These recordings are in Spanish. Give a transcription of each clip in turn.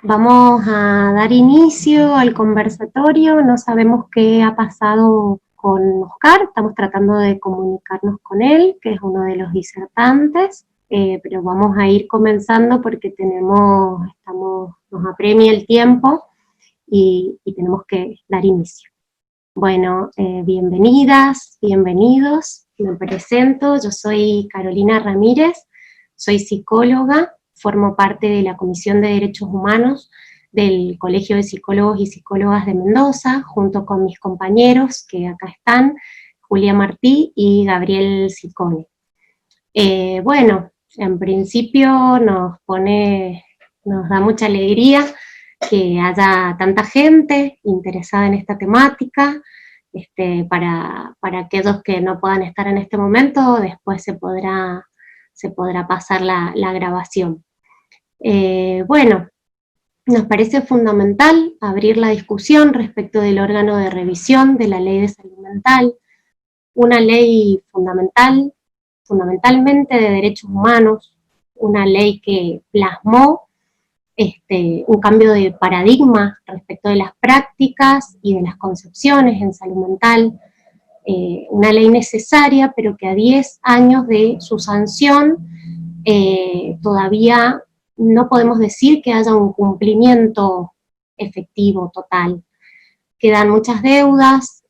Vamos a dar inicio al conversatorio. No sabemos qué ha pasado con Oscar, estamos tratando de comunicarnos con él, que es uno de los disertantes, pero vamos a ir comenzando porque nos apremia el tiempo y tenemos que dar inicio. Bueno, bienvenidas, bienvenidos, me presento, yo soy Carolina Ramírez, soy psicóloga, formo parte de la Comisión de Derechos Humanos del Colegio de Psicólogos y Psicólogas de Mendoza, junto con mis compañeros que acá están, Julia Martí y Gabriel Ciccone. Bueno, en principio nos da mucha alegría que haya tanta gente interesada en esta temática. Para aquellos que no puedan estar en este momento, después se podrá pasar la grabación. Bueno, nos parece fundamental abrir la discusión respecto del órgano de revisión de la Ley de Salud Mental, una ley fundamentalmente de derechos humanos, una ley que plasmó un cambio de paradigma respecto de las prácticas y de las concepciones en salud mental, una ley necesaria, pero que a 10 años de su sanción todavía no podemos decir que haya un cumplimiento efectivo, total. Quedan muchas deudas,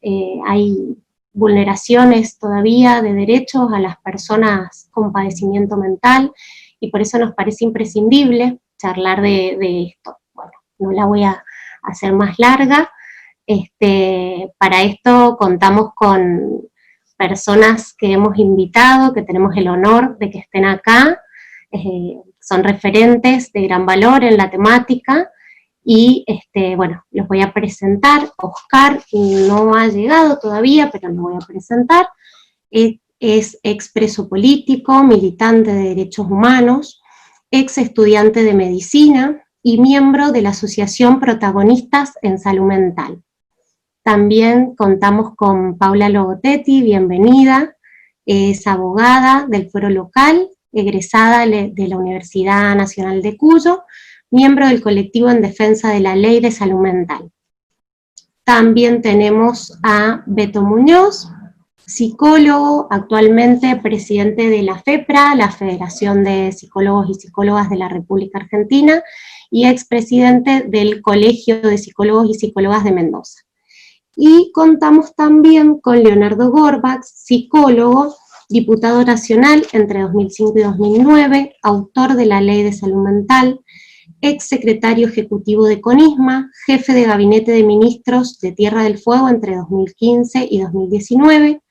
hay vulneraciones todavía de derechos a las personas con padecimiento mental, y por eso nos parece imprescindible charlar de esto. Bueno, no la voy a hacer más larga. Para esto contamos con personas que hemos invitado, que tenemos el honor de que estén acá, son referentes de gran valor en la temática, y bueno, los voy a presentar. Oscar no ha llegado todavía, pero lo voy a presentar. Es ex preso político, militante de derechos humanos, ex estudiante de medicina y miembro de la Asociación Protagonistas en Salud Mental. También contamos con Paula Logotetti, bienvenida, es abogada del Fuero Local, egresada de la Universidad Nacional de Cuyo, miembro del colectivo en defensa de la Ley de Salud Mental. También tenemos a Beto Muñoz, psicólogo, actualmente presidente de la FEPRA, la Federación de Psicólogos y Psicólogas de la República Argentina, y expresidente del Colegio de Psicólogos y Psicólogas de Mendoza. Y contamos también con Leonardo Gorbach, psicólogo, diputado nacional entre 2005 y 2009, autor de la Ley de Salud Mental, ex secretario ejecutivo de CONISMA, jefe de gabinete de ministros de Tierra del Fuego entre 2015 y 2019,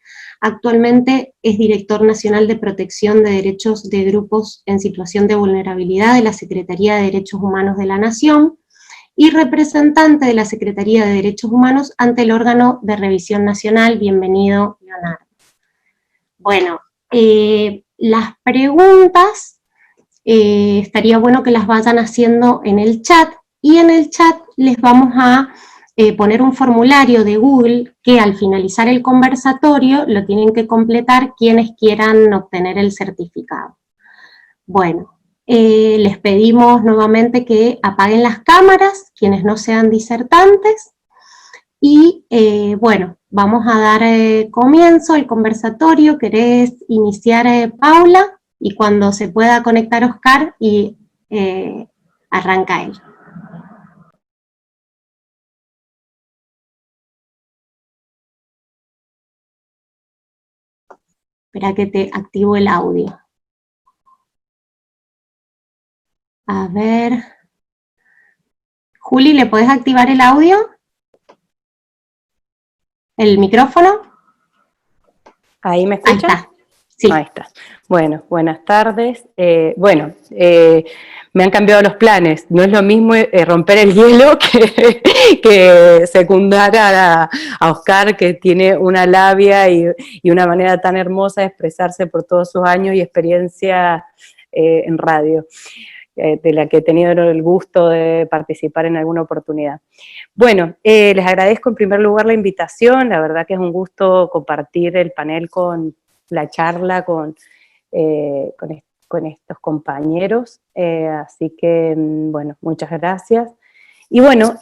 actualmente es director nacional de protección de derechos de grupos en situación de vulnerabilidad de la Secretaría de Derechos Humanos de la Nación, y representante de la Secretaría de Derechos Humanos ante el órgano de revisión nacional. Bienvenido, Leonardo. Bueno, las preguntas estaría bueno que las vayan haciendo en el chat, y en el chat les vamos a poner un formulario de Google que al finalizar el conversatorio lo tienen que completar quienes quieran obtener el certificado. Bueno, les pedimos nuevamente que apaguen las cámaras, quienes no sean disertantes, y bueno, vamos a dar comienzo al conversatorio. ¿Querés iniciar, Paula? Y cuando se pueda conectar Oscar, y arranca él. Espera que te activo el audio. A ver. Juli, ¿le podés activar el audio? ¿El micrófono? ¿Ahí me escuchan? Ahí está. Sí. Ahí está. Bueno, buenas tardes. Me han cambiado los planes. No es lo mismo romper el hielo que secundar a Oscar, que tiene una labia y una manera tan hermosa de expresarse por todos sus años y experiencia en radio, de la que he tenido el gusto de participar en alguna oportunidad. Bueno, les agradezco en primer lugar la invitación. La verdad que es un gusto compartir el panel la charla con con estos compañeros, así que, bueno, muchas gracias. Y bueno,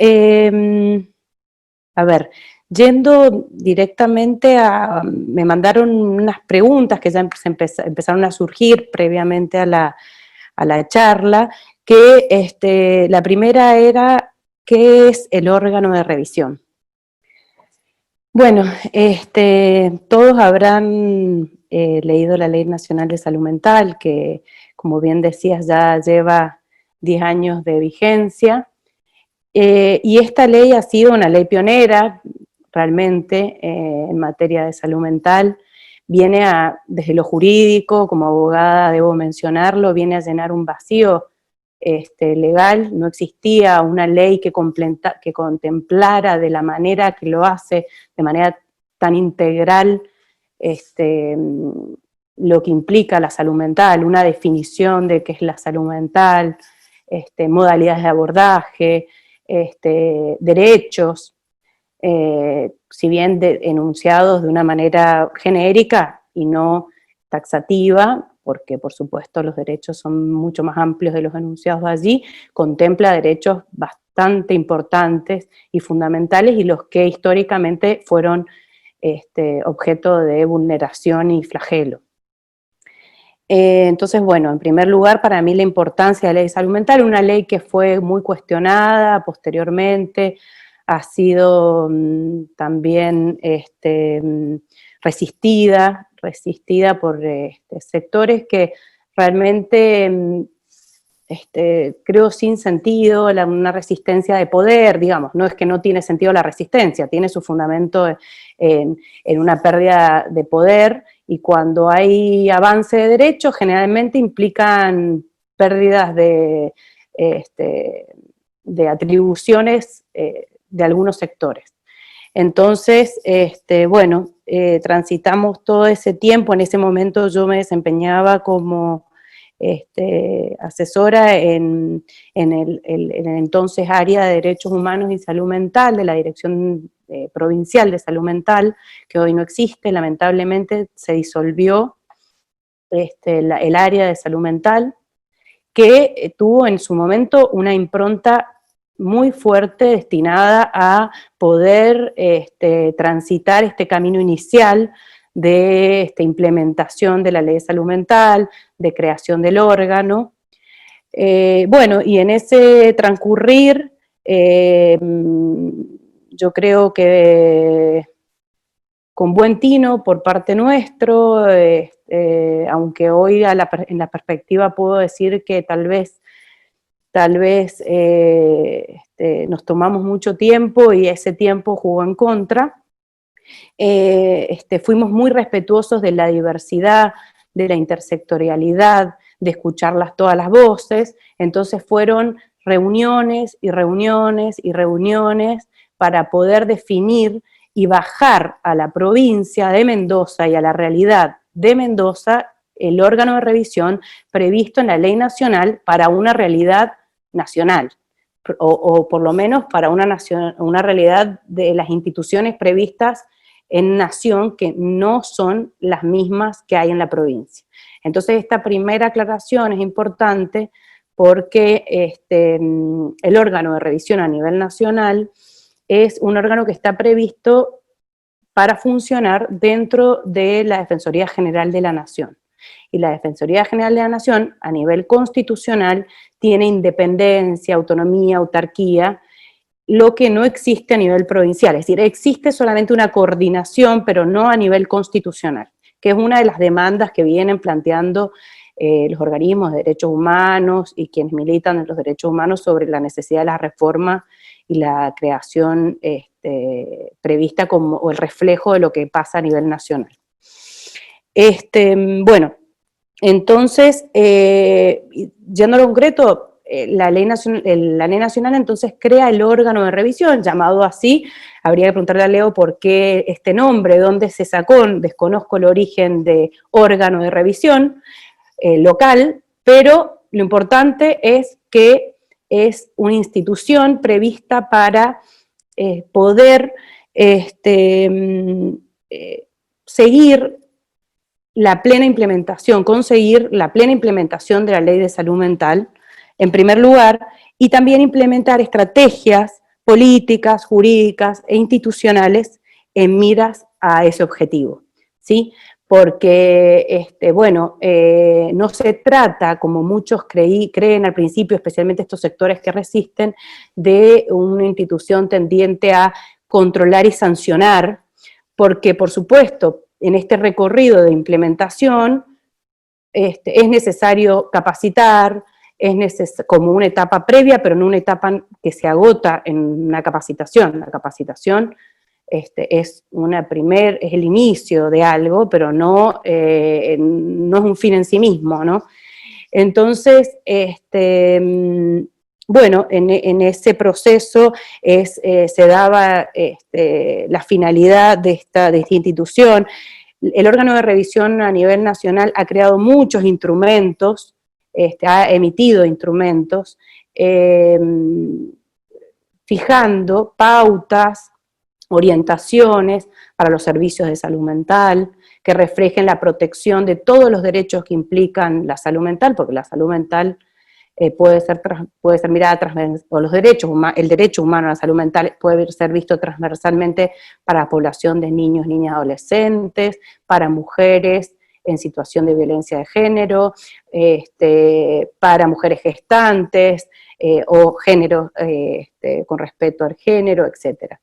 a ver, yendo directamente me mandaron unas preguntas que ya empezaron a surgir previamente a la charla, que la primera era, ¿qué es el órgano de revisión? Bueno, todos habrán leído la Ley Nacional de Salud Mental, que, como bien decías, ya lleva 10 años de vigencia, y esta ley ha sido una ley pionera, realmente, en materia de salud mental. Viene desde lo jurídico, como abogada debo mencionarlo, viene a llenar un vacío legal. No existía una ley que contemplara de la manera que lo hace, de manera tan integral, lo que implica la salud mental, una definición de qué es la salud mental, modalidades de abordaje, derechos, si bien enunciados de una manera genérica y no taxativa, porque por supuesto los derechos son mucho más amplios de los enunciados allí, contempla derechos bastante importantes y fundamentales, y los que históricamente fueron objeto de vulneración y flagelo. Entonces, bueno, en primer lugar, para mí la importancia de la ley de salud mental, una ley que fue muy cuestionada posteriormente, ha sido también resistida por sectores que realmente, creo sin sentido, una resistencia de poder, digamos. No es que no tiene sentido la resistencia, tiene su fundamento en una pérdida de poder, y cuando hay avance de derechos generalmente implican pérdidas de atribuciones de algunos sectores. Entonces, bueno, transitamos todo ese tiempo. En ese momento yo me desempeñaba como asesora en el entonces área de Derechos Humanos y Salud Mental de la Dirección Provincial de Salud Mental, que hoy no existe, lamentablemente se disolvió el área de salud mental, que tuvo en su momento una impronta muy fuerte destinada a poder transitar este camino inicial de implementación de la Ley de Salud Mental, de creación del órgano. Bueno, y en ese transcurrir, yo creo que con buen tino por parte nuestro, aunque hoy en la perspectiva puedo decir que tal vez nos tomamos mucho tiempo y ese tiempo jugó en contra. Fuimos muy respetuosos de la diversidad, de la intersectorialidad, de escuchar todas las voces. Entonces fueron reuniones y reuniones y reuniones para poder definir y bajar a la provincia de Mendoza y a la realidad de Mendoza el órgano de revisión previsto en la ley nacional para una realidad nacional, o por lo menos para una realidad de las instituciones previstas en nación, que no son las mismas que hay en la provincia. Entonces esta primera aclaración es importante porque el órgano de revisión a nivel nacional es un órgano que está previsto para funcionar dentro de la Defensoría General de la Nación. Y la Defensoría General de la Nación, a nivel constitucional, tiene independencia, autonomía, autarquía, lo que no existe a nivel provincial. Es decir, existe solamente una coordinación, pero no a nivel constitucional, que es una de las demandas que vienen planteando los organismos de derechos humanos y quienes militan en los derechos humanos sobre la necesidad de la reforma y la creación prevista como el reflejo de lo que pasa a nivel nacional. Bueno, entonces, yendo a lo concreto, la ley nacional entonces crea el órgano de revisión, llamado así. Habría que preguntarle a Leo por qué este nombre, dónde se sacó, desconozco el origen de órgano de revisión local, pero lo importante es que es una institución prevista para poder seguir la plena implementación, conseguir la plena implementación de la Ley de Salud Mental, en primer lugar, y también implementar estrategias políticas, jurídicas e institucionales en miras a ese objetivo, ¿sí? Porque, bueno, no se trata, como muchos creen al principio, especialmente estos sectores que resisten, de una institución tendiente a controlar y sancionar, porque, por supuesto, en este recorrido de implementación es necesario capacitar, como una etapa previa, pero no una etapa que se agota en una capacitación. La capacitación es es el inicio de algo, pero no, no es un fin en sí mismo, ¿no? Entonces, bueno, en ese proceso se daba la finalidad de esta institución. El órgano de revisión a nivel nacional ha creado muchos instrumentos, ha emitido instrumentos, fijando pautas, orientaciones para los servicios de salud mental, que reflejen la protección de todos los derechos que implican la salud mental, porque la salud mental puede ser mirada transversalmente, o el derecho humano a la salud mental puede ser visto transversalmente para la población de niños, niñas, adolescentes, para mujeres en situación de violencia de género, para mujeres gestantes, o género con respeto al género, etcétera.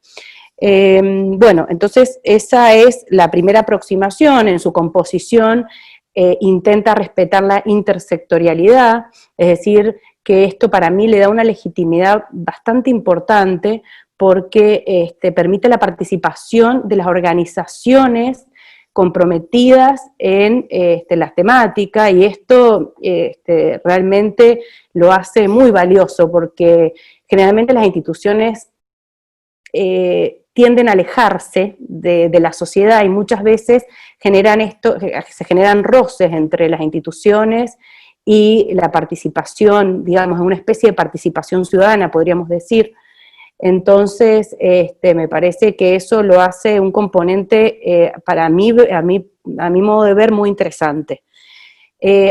Bueno, entonces esa es la primera aproximación. En su composición intenta respetar la intersectorialidad, es decir, que esto para mí le da una legitimidad bastante importante porque permite la participación de las organizaciones comprometidas en la temática, y esto realmente lo hace muy valioso porque generalmente las instituciones tienden a alejarse de la sociedad y muchas veces se generan roces entre las instituciones y la participación, digamos, una especie de participación ciudadana, podríamos decir. Entonces, me parece que eso lo hace un componente, para mí, a mi modo de ver, muy interesante.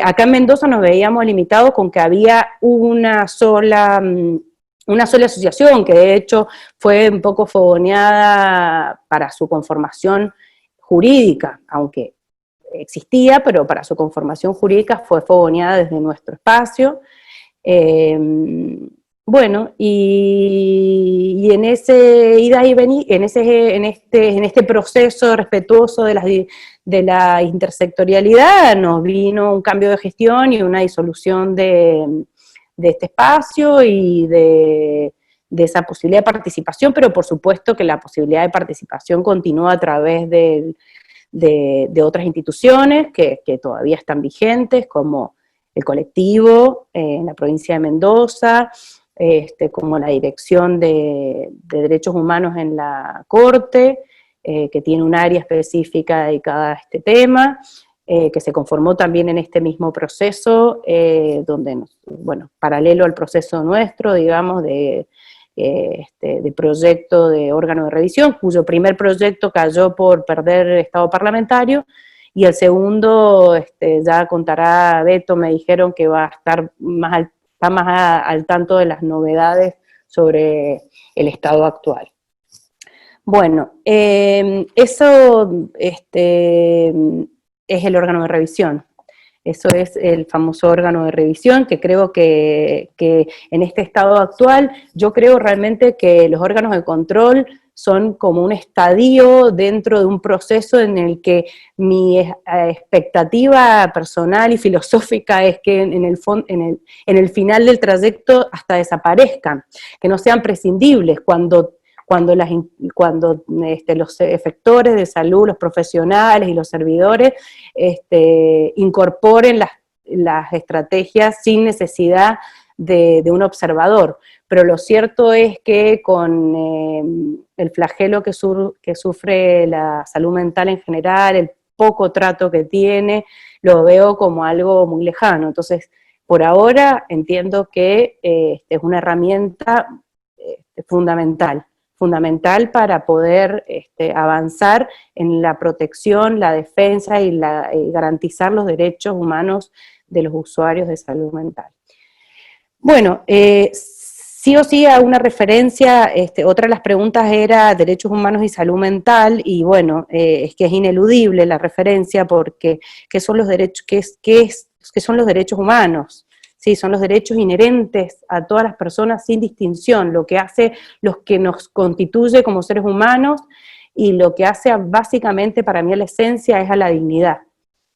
Acá en Mendoza nos veíamos limitados con que había una sola asociación, que de hecho fue un poco fogoneada para su conformación jurídica, aunque existía, pero para su conformación jurídica fue fogoneada desde nuestro espacio. Bueno, y en ese ida y venir, en este proceso respetuoso de la intersectorialidad, nos vino un cambio de gestión y una disolución de este espacio y de esa posibilidad de participación, pero por supuesto que la posibilidad de participación continúa a través de otras instituciones que todavía están vigentes, como el colectivo en la provincia de Mendoza, como la Dirección de Derechos Humanos en la Corte, que tiene un área específica dedicada a este tema, que se conformó también en este mismo proceso, donde, bueno, paralelo al proceso nuestro, digamos, de proyecto de órgano de revisión, cuyo primer proyecto cayó por perder estado parlamentario, y el segundo, ya contará Beto, me dijeron que va a estar está más al tanto de las novedades sobre el estado actual. Bueno, eso es el órgano de revisión. Eso es el famoso órgano de revisión, que creo que en este estado actual, yo creo realmente que los órganos de control son como un estadio dentro de un proceso en el que mi expectativa personal y filosófica es que en el final del trayecto hasta desaparezcan, que no sean prescindibles cuando los efectores de salud, los profesionales y los servidores incorporen las estrategias sin necesidad de un observador. Pero lo cierto es que con el flagelo que sufre la salud mental en general, el poco trato que tiene, lo veo como algo muy lejano. Entonces, por ahora entiendo que es una herramienta fundamental fundamental para poder avanzar en la protección, la defensa y garantizar los derechos humanos de los usuarios de salud mental. Bueno, sí o sí a una referencia, otra de las preguntas era derechos humanos y salud mental, y bueno, es que es ineludible la referencia porque ¿qué son los derechos, qué son los derechos humanos? Sí, son los derechos inherentes a todas las personas sin distinción, lo que hace, los que nos constituye como seres humanos, y lo que hace básicamente para mí la esencia es a la dignidad.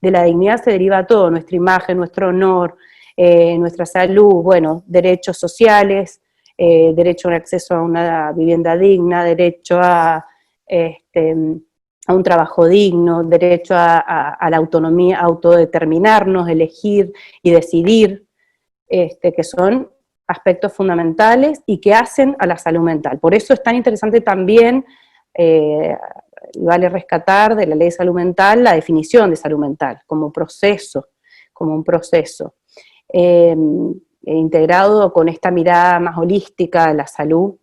De la dignidad se deriva todo, nuestra imagen, nuestro honor, nuestra salud, bueno, derechos sociales, derecho al acceso a una vivienda digna, derecho a un trabajo digno, derecho a la autonomía, a autodeterminarnos, elegir y decidir, que son aspectos fundamentales y que hacen a la salud mental. Por eso es tan interesante también, vale rescatar de la Ley de Salud Mental la definición de salud mental como proceso, como un proceso integrado con esta mirada más holística de la salud,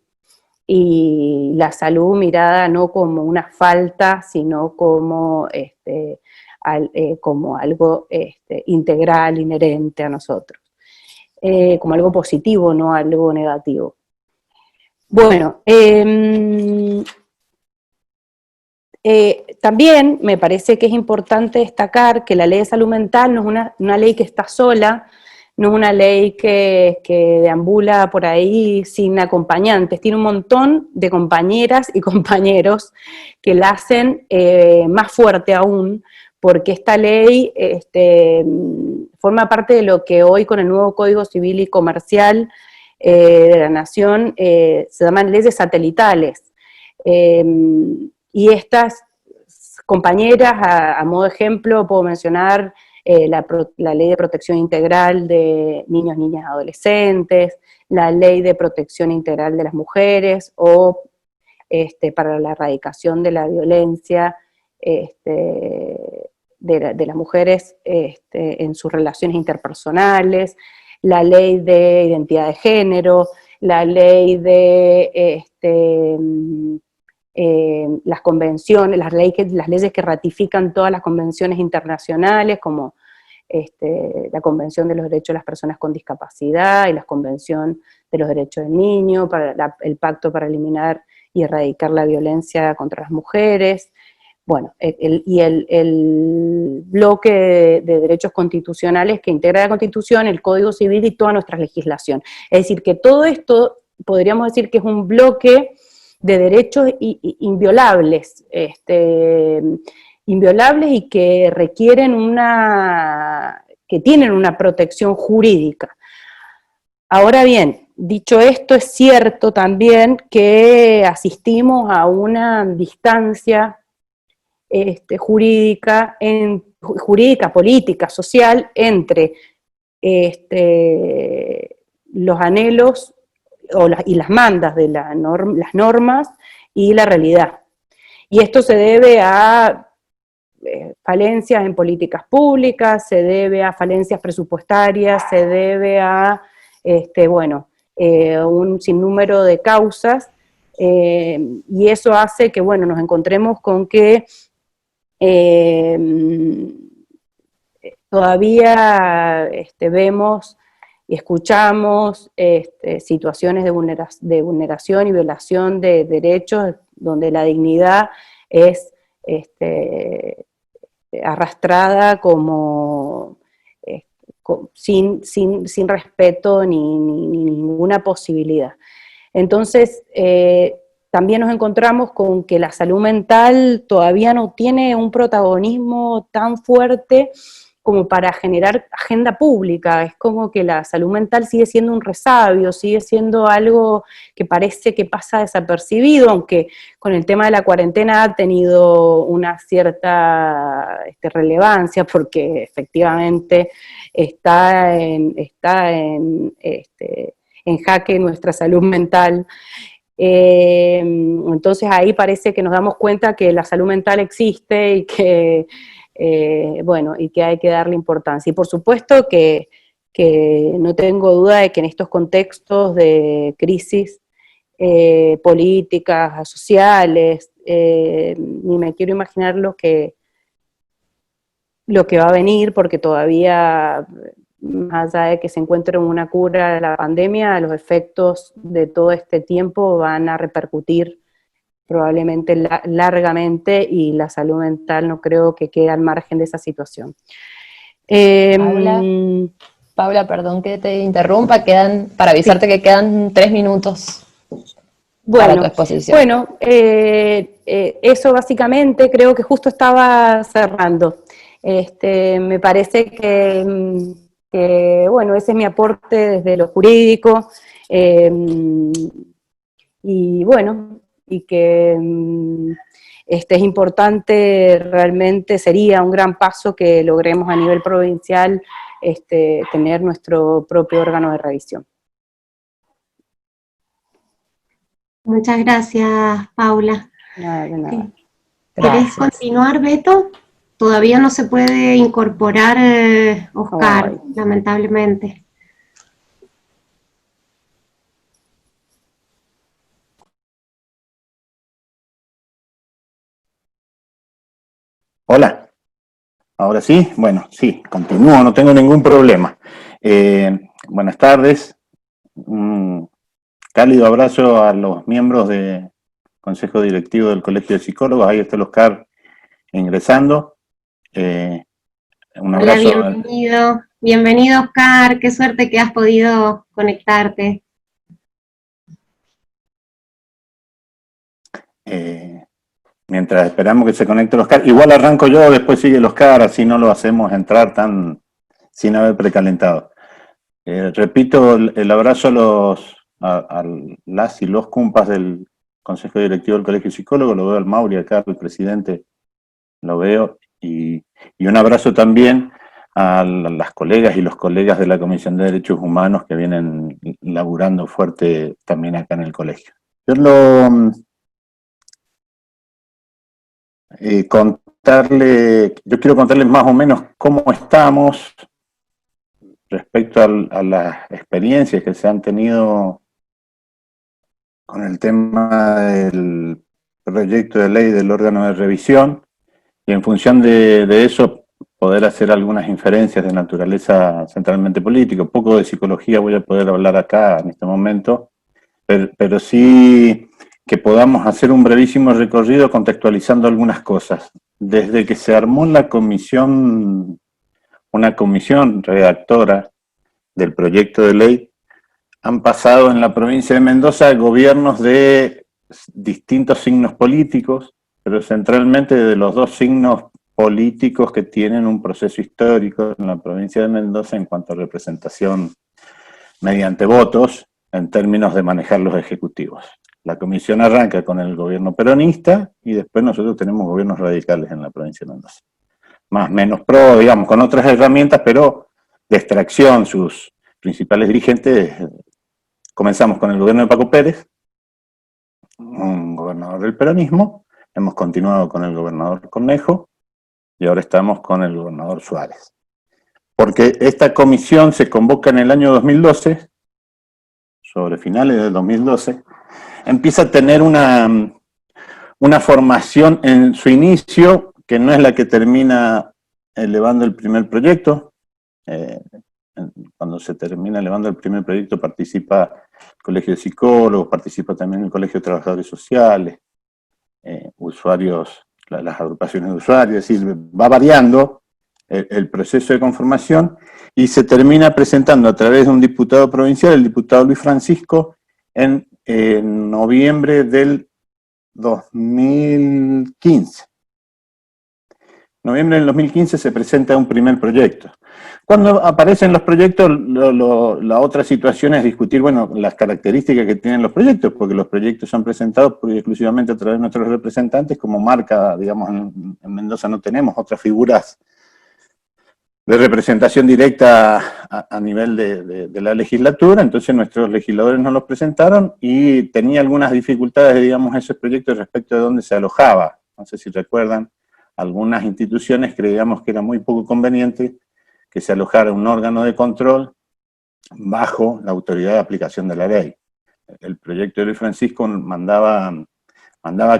y la salud mirada no como una falta, sino como, como algo integral, inherente a nosotros. Como algo positivo, no algo negativo. Bueno, también me parece que es importante destacar que la Ley de Salud Mental no es una ley que está sola, no es una ley que deambula por ahí sin acompañantes, tiene un montón de compañeras y compañeros que la hacen más fuerte aún, porque esta ley forma parte de lo que hoy con el nuevo Código Civil y Comercial de la Nación se llaman leyes satelitales. Y estas compañeras, a modo de ejemplo, puedo mencionar la Ley de Protección Integral de Niños, Niñas y Adolescentes, la Ley de Protección Integral de las Mujeres, o para la erradicación de la violencia de las mujeres en sus relaciones interpersonales, la Ley de Identidad de Género, la Ley de las convenciones, las leyes que ratifican todas las convenciones internacionales, como la Convención de los Derechos de las Personas con Discapacidad y la Convención de los Derechos del Niño, el Pacto para eliminar y erradicar la violencia contra las mujeres, bueno, el bloque de derechos constitucionales que integra la Constitución, el Código Civil y toda nuestra legislación. Es decir, que todo esto podríamos decir que es un bloque de derechos inviolables, inviolables y que requieren que tienen una protección jurídica. Ahora bien, dicho esto, es cierto también que asistimos a una distancia jurídica, política, social, entre los anhelos y las mandas de las normas y la realidad. Y esto se debe a falencias en políticas públicas, se debe a falencias presupuestarias, se debe a un sinnúmero de causas, y eso hace que, bueno, nos encontremos con que todavía vemos y escuchamos situaciones de vulneración y violación de derechos donde la dignidad es arrastrada como sin respeto ni ninguna posibilidad. Entonces, también nos encontramos con que la salud mental todavía no tiene un protagonismo tan fuerte como para generar agenda pública. Es como que la salud mental sigue siendo un resabio, sigue siendo algo que parece que pasa desapercibido, aunque con el tema de la cuarentena ha tenido una cierta relevancia, porque efectivamente está en jaque nuestra salud mental. Entonces ahí parece que nos damos cuenta que la salud mental existe y que y que hay que darle importancia. Y por supuesto que no tengo duda de que en estos contextos de crisis políticas, sociales, ni me quiero imaginar lo que va a venir, porque todavía, más allá de que se encuentre una cura a la pandemia, los efectos de todo este tiempo van a repercutir probablemente largamente, y la salud mental no creo que quede al margen de esa situación. Paula, perdón que te interrumpa, para avisarte que quedan 3 minutos para tu exposición. Bueno, eso básicamente, creo que justo estaba cerrando. Me parece que, bueno, ese es mi aporte desde lo jurídico, y bueno, y que es importante, realmente sería un gran paso que logremos a nivel provincial tener nuestro propio órgano de revisión. Muchas gracias, Paula. Nada, de nada. ¿Querés continuar, Beto? Todavía no se puede incorporar Oscar, lamentablemente. Hola, ahora sí, bueno, sí, continúo, no tengo ningún problema. Buenas tardes, un cálido abrazo a los miembros del Consejo Directivo del Colegio de Psicólogos. Ahí está el Oscar ingresando. Un abrazo. Hola, bienvenido. Bienvenido, Oscar, qué suerte que has podido conectarte. Mientras esperamos que se conecte el Oscar, igual arranco yo, después sigue el Oscar, así no lo hacemos entrar sin haber precalentado. Repito, el abrazo a las y los cumpas del Consejo Directivo del Colegio de Psicólogos. Lo veo al Mauri acá, el presidente, lo veo, y un abrazo también a las colegas y los colegas de la Comisión de Derechos Humanos que vienen laburando fuerte también acá en el colegio. Yo quiero contarles más o menos cómo estamos respecto a las experiencias que se han tenido con el tema del proyecto de ley del órgano de revisión, y en función de eso poder hacer algunas inferencias de naturaleza centralmente política. Un poco de psicología voy a poder hablar acá en este momento, pero sí que podamos hacer un brevísimo recorrido contextualizando algunas cosas. Desde que se armó la comisión, una comisión redactora del proyecto de ley, han pasado en la provincia de Mendoza gobiernos de distintos signos políticos, pero centralmente de los dos signos políticos que tienen un proceso histórico en la provincia de Mendoza en cuanto a representación mediante votos en términos de manejar los ejecutivos. La comisión arranca con el gobierno peronista y después nosotros tenemos gobiernos radicales en la provincia de Mendoza. Más menos pro, digamos, con otras herramientas, pero de extracción. Sus principales dirigentes, comenzamos con el gobierno de Paco Pérez, un gobernador del peronismo, hemos continuado con el gobernador Cornejo y ahora estamos con el gobernador Suárez. Porque esta comisión se convoca en el año 2012, sobre finales del 2012, empieza a tener una formación en su inicio, que no es la que termina elevando el primer proyecto. Cuando se termina elevando el primer proyecto participa el Colegio de Psicólogos, participa también el Colegio de Trabajadores Sociales, usuarios, las agrupaciones de usuarios, es decir, va variando el proceso de conformación y se termina presentando a través de un diputado provincial, el diputado Luis Francisco, en noviembre del 2015. En noviembre del 2015 se presenta un primer proyecto. Cuando aparecen los proyectos, la otra situación es discutir, bueno, las características que tienen los proyectos, porque los proyectos son presentados exclusivamente a través de nuestros representantes. Como marca, digamos, en Mendoza no tenemos otras figuras de representación directa a nivel de la legislatura, entonces nuestros legisladores nos los presentaron y tenía algunas dificultades, digamos, esos proyectos respecto de dónde se alojaba. No sé si recuerdan, algunas instituciones creíamos que era muy poco conveniente que se alojara un órgano de control bajo la autoridad de aplicación de la ley. el proyecto de Luis Francisco mandaba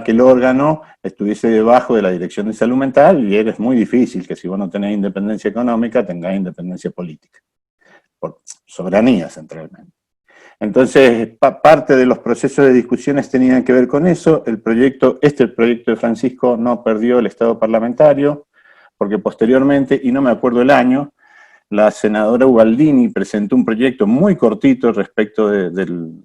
que el órgano estuviese debajo de la Dirección de Salud Mental, y es muy difícil que si vos no tenés independencia económica, tengas independencia política, por soberanía centralmente. Entonces, parte de los procesos de discusiones tenían que ver con eso. El proyecto de Francisco no perdió el estado parlamentario, porque posteriormente, y no me acuerdo el año, la senadora Ubaldini presentó un proyecto muy cortito respecto de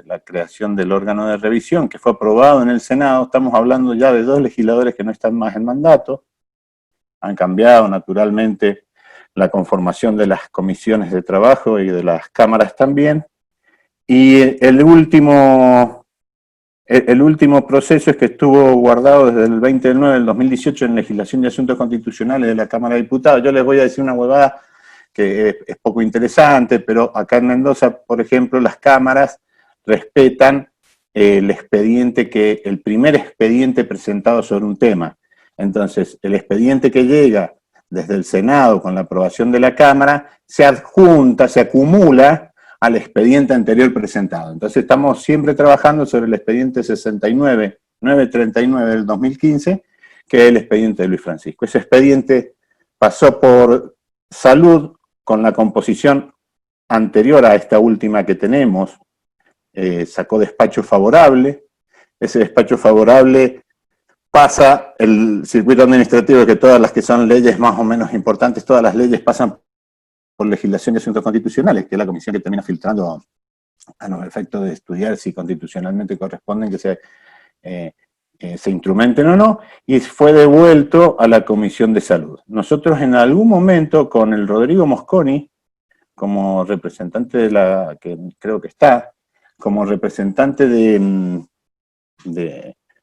la creación del órgano de revisión, que fue aprobado en el Senado. Estamos hablando ya de 2 legisladores que no están más en mandato. Han cambiado naturalmente la conformación de las comisiones de trabajo y de las cámaras también. Y el último proceso es que estuvo guardado desde el 20 del 9 del 2018 en legislación de asuntos constitucionales de la Cámara de Diputados. Yo les voy a decir una huevada que es poco interesante, pero acá en Mendoza, por ejemplo, las cámaras respetan el primer expediente presentado sobre un tema. Entonces, el expediente que llega desde el Senado con la aprobación de la Cámara se adjunta, se acumula al expediente anterior presentado. Entonces estamos siempre trabajando sobre el expediente 69-939 del 2015, que es el expediente de Luis Francisco. Ese expediente pasó por Salud con la composición anterior a esta última que tenemos, sacó despacho favorable. Ese despacho favorable pasa el circuito administrativo, que todas las que son leyes más o menos importantes, todas las leyes pasan por legislación de asuntos constitucionales, que es la comisión que termina filtrando a los efectos de estudiar si constitucionalmente corresponden que se instrumenten o no, y fue devuelto a la Comisión de Salud. Nosotros en algún momento, con el Rodrigo Mosconi, como representante de que creo que está, como representante de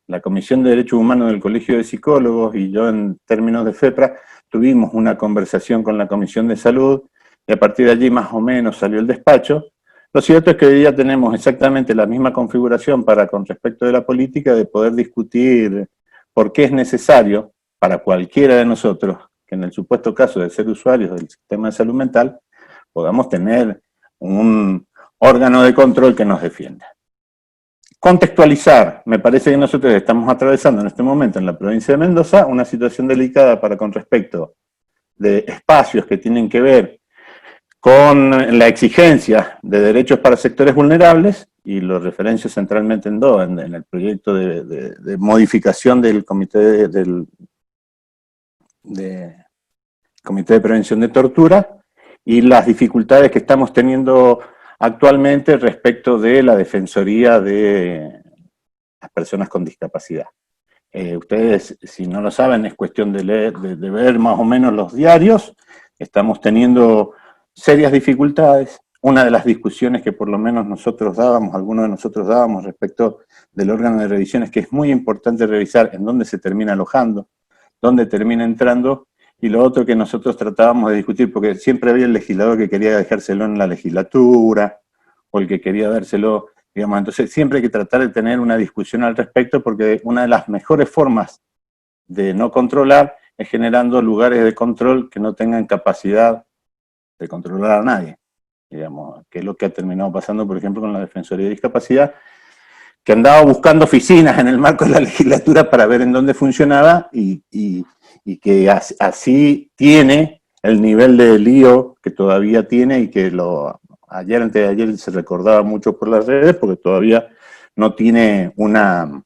la Comisión de Derechos Humanos del Colegio de Psicólogos, y yo en términos de FEPRA, tuvimos una conversación con la Comisión de Salud, y a partir de allí más o menos salió el despacho. Lo cierto es que hoy día tenemos exactamente la misma configuración con respecto de la política, de poder discutir por qué es necesario para cualquiera de nosotros, que en el supuesto caso de ser usuarios del sistema de salud mental, podamos tener un órgano de control que nos defienda. Contextualizar, me parece que nosotros estamos atravesando en este momento en la provincia de Mendoza una situación delicada con respecto de espacios que tienen que ver con la exigencia de derechos para sectores vulnerables, y lo referencio centralmente en dos, en el proyecto de modificación del Comité de Prevención de Tortura, y las dificultades que estamos teniendo actualmente respecto de la Defensoría de las Personas con Discapacidad. Ustedes, si no lo saben, es cuestión de leer, de ver más o menos los diarios. Estamos teniendo serias dificultades. Una de las discusiones que por lo menos algunos de nosotros dábamos respecto del órgano de revisión, es que es muy importante revisar en dónde se termina alojando, dónde termina entrando, y lo otro que nosotros tratábamos de discutir, porque siempre había el legislador que quería dejárselo en la legislatura, o el que quería dárselo, digamos. Entonces siempre hay que tratar de tener una discusión al respecto, porque una de las mejores formas de no controlar es generando lugares de control que no tengan capacidad de controlar a nadie, digamos, que es lo que ha terminado pasando, por ejemplo, con la Defensoría de Discapacidad, que andaba buscando oficinas en el marco de la legislatura para ver en dónde funcionaba, y que así tiene el nivel de lío que todavía tiene, y que antes de ayer se recordaba mucho por las redes, porque todavía no tiene una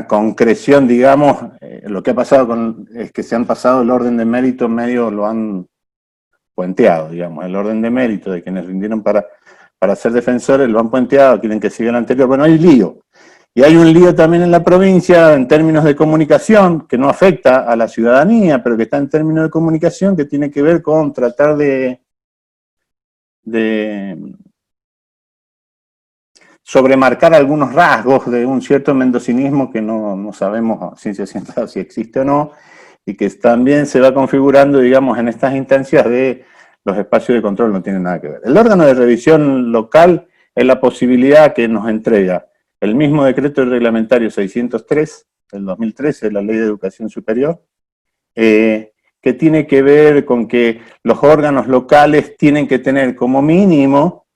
concreción, digamos. Lo que ha pasado es que se han pasado el orden de mérito, medio lo han puenteado, digamos. El orden de mérito de quienes rindieron para ser defensores lo han puenteado, quieren que siga el anterior. Bueno, hay lío. Y hay un lío también en la provincia en términos de comunicación, que no afecta a la ciudadanía, pero que está en términos de comunicación, que tiene que ver con tratar de sobremarcar algunos rasgos de un cierto mendocinismo que no sabemos a ciencia cierta si existe o no, y que también se va configurando, digamos, en estas instancias de los espacios de control. No tienen nada que ver. El órgano de revisión local es la posibilidad que nos entrega el mismo decreto reglamentario 603 del 2013, de la Ley de Educación Superior, que tiene que ver con que los órganos locales tienen que tener como mínimo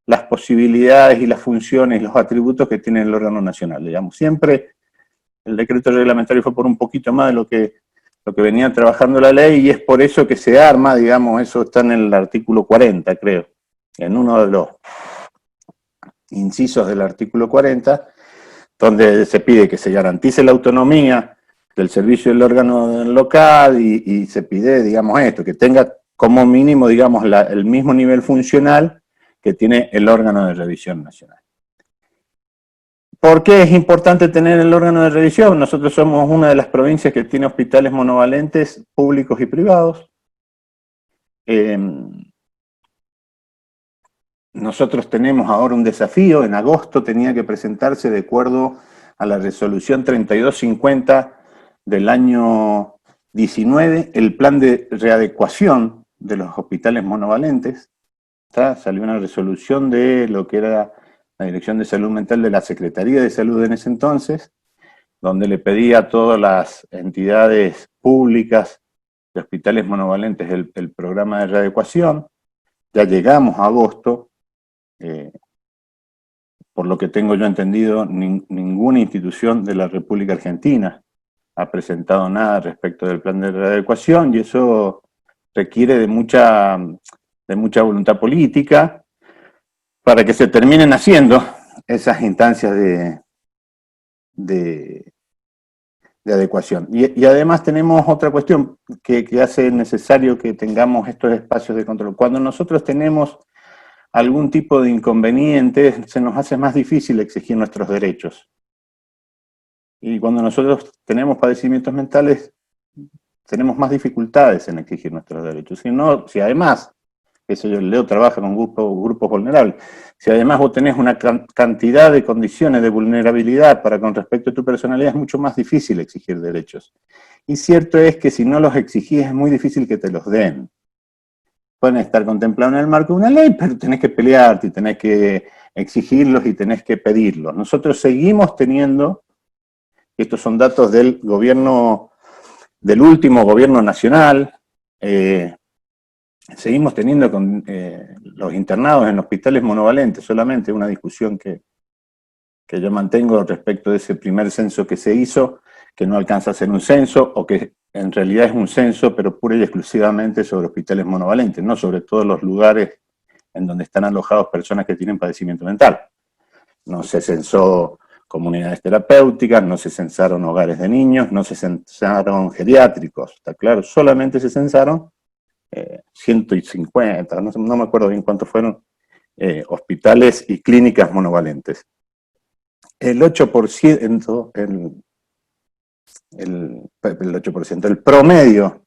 las posibilidades y las funciones y los atributos que tiene el órgano nacional. Digamos, siempre el decreto reglamentario fue por un poquito más de lo que venía trabajando la ley, y es por eso que se arma, digamos, eso está en el artículo 40, creo, en uno de los incisos del artículo 40, donde se pide que se garantice la autonomía del servicio del órgano local, y se pide, digamos, esto, que tenga como mínimo, digamos, el mismo nivel funcional que tiene el órgano de revisión nacional. ¿Por qué es importante tener el órgano de revisión? Nosotros somos una de las provincias que tiene hospitales monovalentes públicos y privados. Nosotros tenemos ahora un desafío. En agosto tenía que presentarse, de acuerdo a la resolución 3250 del año 19, el plan de readecuación de los hospitales monovalentes. Salió una resolución de lo que era la Dirección de Salud Mental de la Secretaría de Salud en ese entonces, donde le pedía a todas las entidades públicas de hospitales monovalentes el programa de readecuación. Ya llegamos a agosto, por lo que tengo yo entendido, ninguna institución de la República Argentina ha presentado nada respecto del plan de readecuación, y eso requiere de mucha voluntad política para que se terminen haciendo esas instancias de adecuación. Y además tenemos otra cuestión que hace necesario que tengamos estos espacios de control. Cuando nosotros tenemos algún tipo de inconveniente, se nos hace más difícil exigir nuestros derechos. Y cuando nosotros tenemos padecimientos mentales, tenemos más dificultades en exigir nuestros derechos. Si además, eso yo leo, trabaja con grupos vulnerables, si además vos tenés una cantidad de condiciones de vulnerabilidad con respecto a tu personalidad, es mucho más difícil exigir derechos. Y cierto es que si no los exigís, es muy difícil que te los den. Pueden estar contemplados en el marco de una ley, pero tenés que pelearte y tenés que exigirlos y tenés que pedirlos. Nosotros seguimos teniendo, estos son datos del gobierno, del último gobierno nacional, seguimos teniendo con los internados en hospitales monovalentes, solamente una discusión que yo mantengo respecto de ese primer censo que se hizo, que no alcanza a ser un censo, o que en realidad es un censo, pero pura y exclusivamente sobre hospitales monovalentes, no sobre todos los lugares en donde están alojados personas que tienen padecimiento mental. No se censó comunidades terapéuticas, no se censaron hogares de niños, no se censaron geriátricos, ¿está claro? Solamente se censaron 150, no me acuerdo bien cuántos fueron, hospitales y clínicas monovalentes. El 8%, el promedio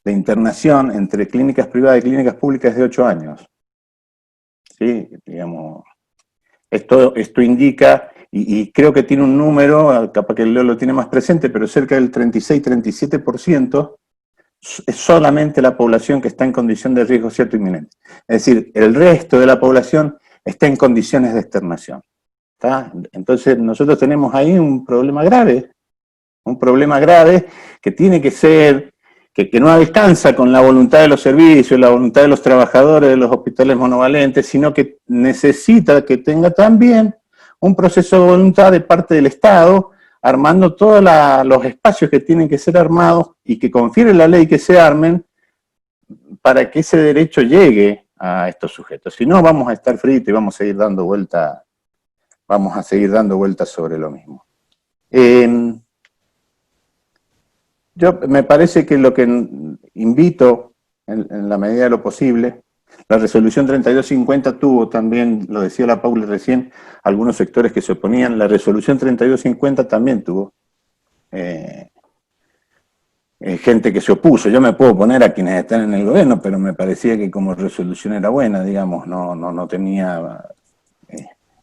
de internación entre clínicas privadas y clínicas públicas es de 8 años. ¿Sí? Digamos, esto indica, y creo que tiene un número, capaz que Leo lo tiene más presente, pero cerca del 36-37%, es solamente la población que está en condición de riesgo cierto inminente. Es decir, el resto de la población está en condiciones de externación. ¿Está? Entonces nosotros tenemos ahí un problema grave que tiene que ser, que no alcanza con la voluntad de los servicios, la voluntad de los trabajadores de los hospitales monovalentes, sino que necesita que tenga también un proceso de voluntad de parte del Estado, armando todos los espacios que tienen que ser armados y que confiere la ley que se armen para que ese derecho llegue a estos sujetos. Si no, vamos a estar fritos y vamos a seguir dando vueltas sobre lo mismo. Yo me parece que lo que invito, en la medida de lo posible, la resolución 3250 tuvo también, lo decía la Paula recién, algunos sectores que se oponían. La resolución 3250 también tuvo gente que se opuso. Yo me puedo poner a quienes están en el gobierno, pero me parecía que como resolución era buena, digamos, no tenía...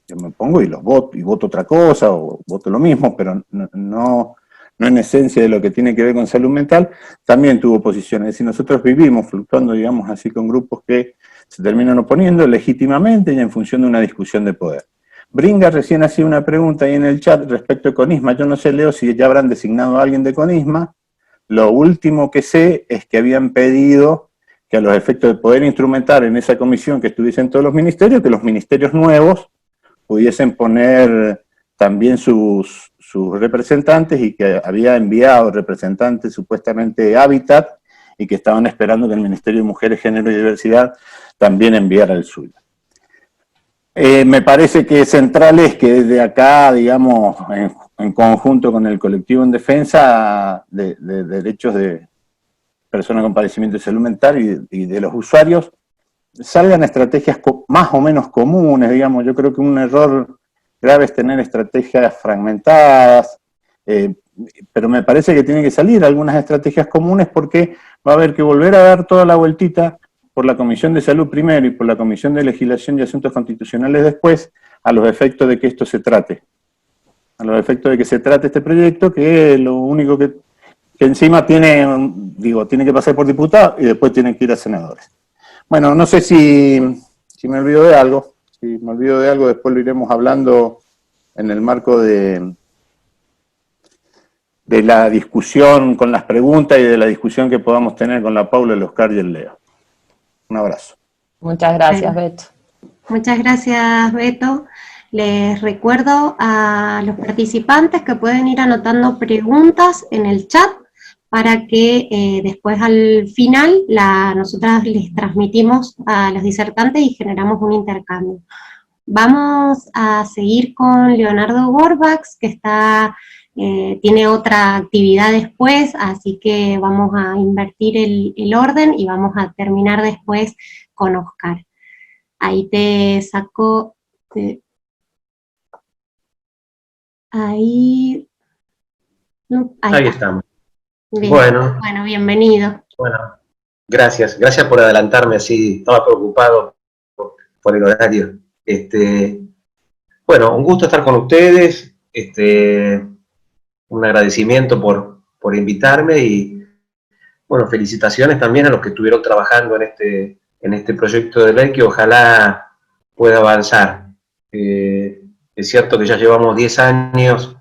yo me pongo y los voto, y voto otra cosa, o voto lo mismo, pero no en esencia de lo que tiene que ver con salud mental. También tuvo oposición. Es decir, nosotros vivimos fluctuando, digamos así, con grupos que se terminan oponiendo legítimamente y en función de una discusión de poder. Bringa recién hacía una pregunta ahí en el chat respecto a Conisma. Yo no sé, Leo, si ya habrán designado a alguien de Conisma. Lo último que sé es que habían pedido que a los efectos de poder instrumentar en esa comisión que estuviesen todos los ministerios, que los ministerios nuevos pudiesen poner también sus representantes, y que había enviado representantes supuestamente Hábitat y que estaban esperando que el Ministerio de Mujeres, Género y Diversidad también enviara el suyo. Me parece que central es que desde acá, digamos, en conjunto con el colectivo en defensa de derechos de personas con padecimiento de salud mental y de los usuarios, salgan estrategias más o menos comunes, digamos. Yo creo que un error grave es tener estrategias fragmentadas, pero me parece que tienen que salir algunas estrategias comunes, porque va a haber que volver a dar toda la vueltita por la Comisión de Salud primero y por la Comisión de Legislación y Asuntos Constitucionales después, a los efectos de que esto se trate. A los efectos de que se trate este proyecto, que lo único que encima tiene que pasar por diputados y después tiene que ir a senadores. Bueno, no sé si me olvido de algo. Si me olvido de algo, después lo iremos hablando en el marco de la discusión con las preguntas y de la discusión que podamos tener con la Paula, el Oscar y el Leo. Un abrazo. Muchas gracias, Beto. Muchas gracias, Beto. Les recuerdo a los participantes que pueden ir anotando preguntas en el chat para que después al final nosotras les transmitimos a los disertantes y generamos un intercambio. Vamos a seguir con Leonardo Gorbax, que tiene otra actividad después, así que vamos a invertir el orden y vamos a terminar después con Oscar. Ahí te saco... Ahí estamos. Bien. Bueno, bienvenido. Bueno, gracias por adelantarme así, estaba preocupado por el horario. Bueno, un gusto estar con ustedes, un agradecimiento por invitarme y, bueno, felicitaciones también a los que estuvieron trabajando en este proyecto de ley, que ojalá pueda avanzar. Es cierto que ya llevamos 10 años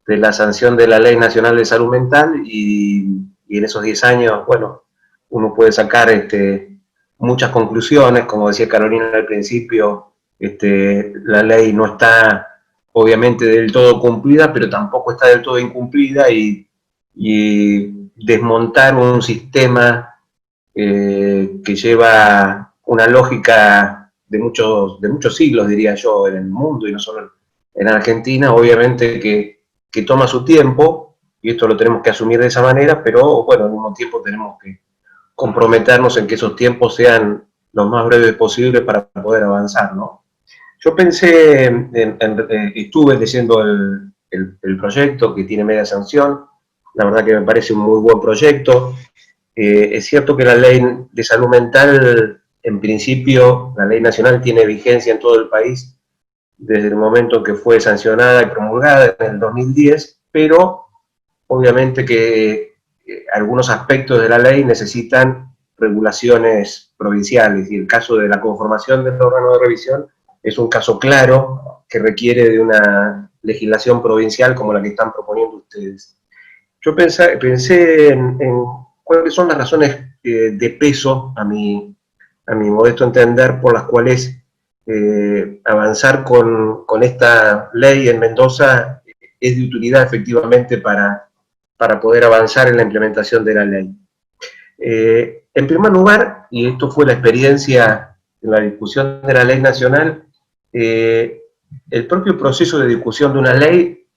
de la sanción de la Ley Nacional de Salud Mental y en esos 10 años, bueno, uno puede sacar muchas conclusiones. Como decía Carolina al principio, la ley no está obviamente del todo cumplida, pero tampoco está del todo incumplida, y desmontar un sistema que lleva una lógica de muchos siglos, diría yo, en el mundo y no solo en Argentina, obviamente que toma su tiempo, y esto lo tenemos que asumir de esa manera, pero bueno, al mismo tiempo tenemos que comprometernos en que esos tiempos sean los más breves posibles para poder avanzar, ¿no? Yo pensé, estuve leyendo el proyecto que tiene media sanción, la verdad que me parece un muy buen proyecto. Es cierto que la ley de salud mental, en principio, la ley nacional tiene vigencia en todo el país desde el momento en que fue sancionada y promulgada en el 2010, pero obviamente que algunos aspectos de la ley necesitan regulaciones provinciales, y el caso de la conformación del órgano de revisión es un caso claro que requiere de una legislación provincial como la que están proponiendo ustedes. Yo pensé en cuáles son las razones de peso, a mi modesto entender, por las cuales avanzar con esta ley en Mendoza es de utilidad efectivamente para poder avanzar en la implementación de la ley. En primer lugar, y esto fue la experiencia en la discusión de la ley nacional, el propio proceso de discusión de una ley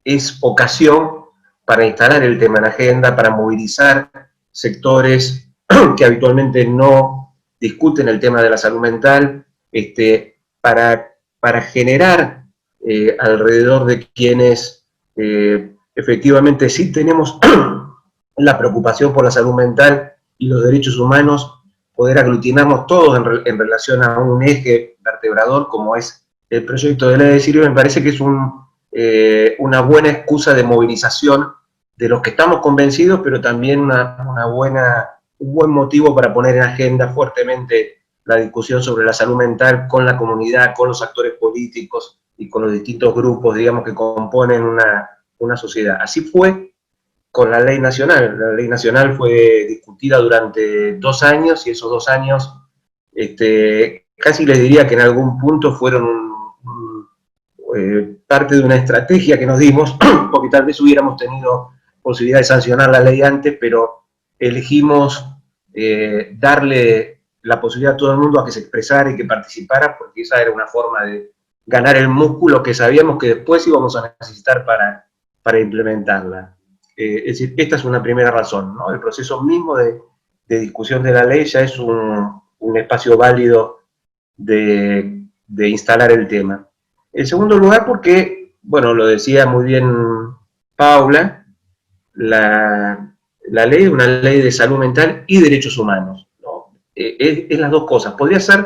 es ocasión para instalar el tema en agenda, para movilizar sectores que habitualmente no discuten el tema de la salud mental, para generar alrededor de quienes efectivamente sí tenemos la preocupación por la salud mental y los derechos humanos, poder aglutinarnos todos en relación a un eje vertebrador como es el proyecto de ley de Sirio. Me parece que es una buena excusa de movilización de los que estamos convencidos, pero también un buen motivo para poner en agenda fuertemente la discusión sobre la salud mental con la comunidad, con los actores políticos y con los distintos grupos, digamos, que componen una sociedad. Así fue con la ley nacional. La ley nacional fue discutida durante 2 años, y esos 2 años, casi les diría que en algún punto fueron parte de una estrategia que nos dimos, porque tal vez hubiéramos tenido posibilidad de sancionar la ley antes, pero elegimos darle la posibilidad a todo el mundo a que se expresara y que participara, porque esa era una forma de ganar el músculo que sabíamos que después íbamos a necesitar para implementarla. Es decir, esta es una primera razón, ¿no? El proceso mismo de discusión de la ley ya es un espacio válido de instalar el tema. En segundo lugar, porque, bueno, lo decía muy bien Paula, la ley es una ley de salud mental y derechos humanos, ¿no? Es las dos cosas. Podría ser